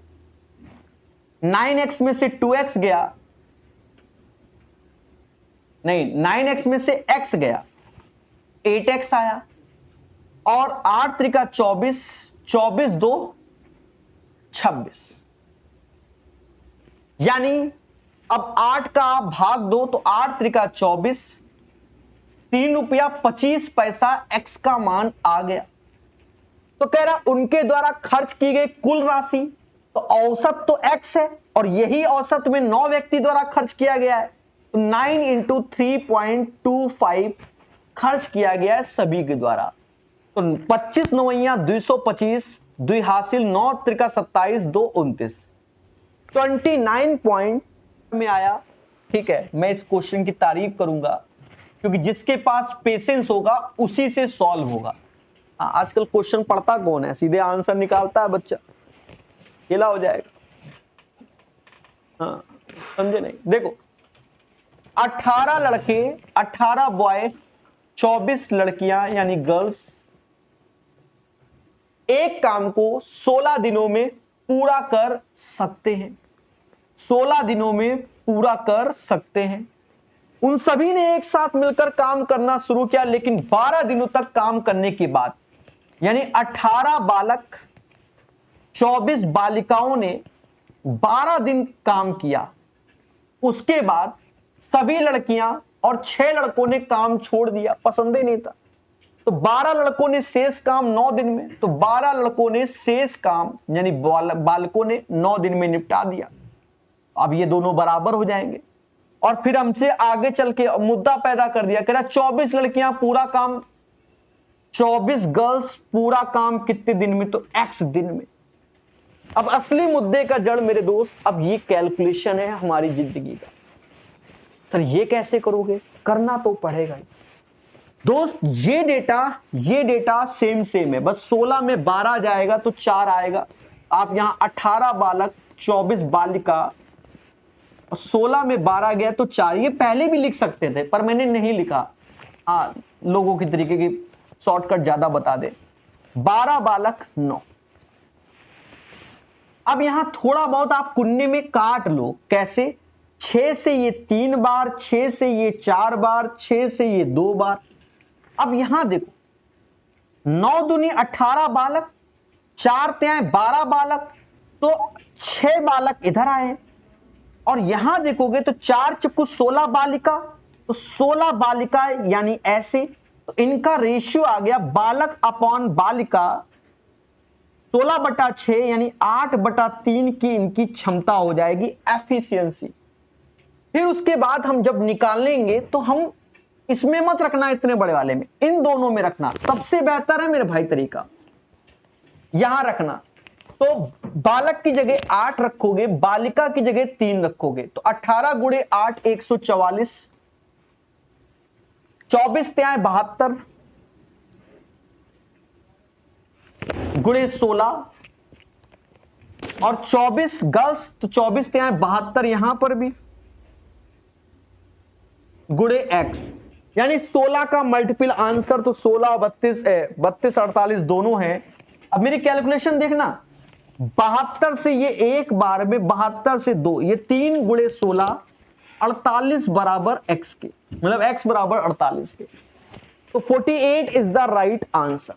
9x में से 2x गया, नहीं 9x में से x गया, 8x आया, और 8 त्रिका 24, 24 2 26, यानी अब 8 का भाग दो तो 8 त्रिका 24, 3 रुपया 25 पैसा x का मान आ गया। तो कह रहा उनके द्वारा खर्च की गई कुल राशि, तो औसत तो x है, और यही औसत में 9 व्यक्ति द्वारा खर्च किया गया है, तो 9 × 3.25 खर्च किया गया है सभी के द्वारा। तो 25 9 225, 2 हासिल, 9 त्रिका 27, 2 29, 29 पॉइंट में आया। ठीक है, मैं इस क्वेश्चन की तारीफ करूंगा, क्योंकि जिसके पास पेशेंस होगा उसी से सॉल्व होगा। आजकल क्वेश्चन पढ़ता कौन है, सीधे आंसर निकालता है बच्चा, खेला हो जाएगा। हाँ, समझे नहीं? देखो 18 लड़के, 18 बॉय, 24 लड़कियां यानी गर्ल्स एक काम को 16 दिनों में पूरा कर सकते हैं। 16 दिनों में पूरा कर सकते हैं। उन सभी ने एक साथ मिलकर काम करना शुरू किया, लेकिन 12 दिनों तक काम करने के बाद, यानी 18 बालक 24 बालिकाओं ने 12 दिन काम किया। उसके बाद सभी लड़कियां और 6 लड़कों ने काम छोड़ दिया, पसंद ही नहीं था। तो 12 लड़कों ने शेष काम 9 दिन में, तो 12 लड़कों ने शेष काम यानी बालकों ने 9 दिन में निपटा दिया। अब ये दोनों बराबर हो जाएंगे। और फिर हमसे आगे चल के मुद्दा पैदा कर दिया, कह रहा 24 लड़कियां पूरा काम, 24 गर्ल्स पूरा काम कितने दिन में, तो x दिन में। अब असली मुद्दे का जड़ मेरे दोस्त, अब ये कैलकुलेशन है हमारी जिंदगी का। सर ये कैसे करोगे, करना तो पड़ेगा ही दोस्त। ये डेटा सेम है, बस 16 में 12 जाएगा तो 4 आएगा। आप यहां 18 बालक 24 बालिका, 16 में 12 गया तो 4, ये पहले भी लिख सकते थे पर मैंने नहीं लिखा। हाँ, लोगों की तरीके की शॉर्टकट ज्यादा बता दे। 12 बालक 9। अब यहां थोड़ा बहुत आप कुन्ने में काट लो, कैसे? 6 से ये 3 बार, 6 से ये 4 बार, 6 से ये 2 बार। अब यहां देखो 9 दूनी 18 बालक, 4 त्याएं 12 बालक, तो 6 बालक इधर आए। और यहां देखोगे तो 4 चक्कू 16 बालिका, तो 16 बालिका यानी ऐसे, तो इनका रेशियो आ गया बालक अपॉन बालिका 16/6 यानी 8/3 की इनकी क्षमता हो जाएगी, एफिशिएंसी। फिर उसके बाद हम जब निकालेंगे तो हम इसमें मत रखना, इतने बड़े वाले में, इन दोनों में रखना सबसे बेहतर है मेरे भाई तरीका। यहां रखना तो बालक की जगह 8 रखोगे, बालिका की जगह 3 रखोगे, तो 18 गुणे 8 144, 24 त्याएं 72 गुणे 16 और 24 गर्ल्स, तो 24 त्याएं 72 यहां पर भी गुणे x, यानी 16 का मल्टीपल आंसर तो 16 32 32 48 दोनों है। अब मेरी कैलकुलेशन देखना, 72 से ये एक बार में, 72 से 2, ये 3 गुणे 16, 48 बराबर x के, मतलब x बराबर 48 के। तो 48 इज द राइट आंसर।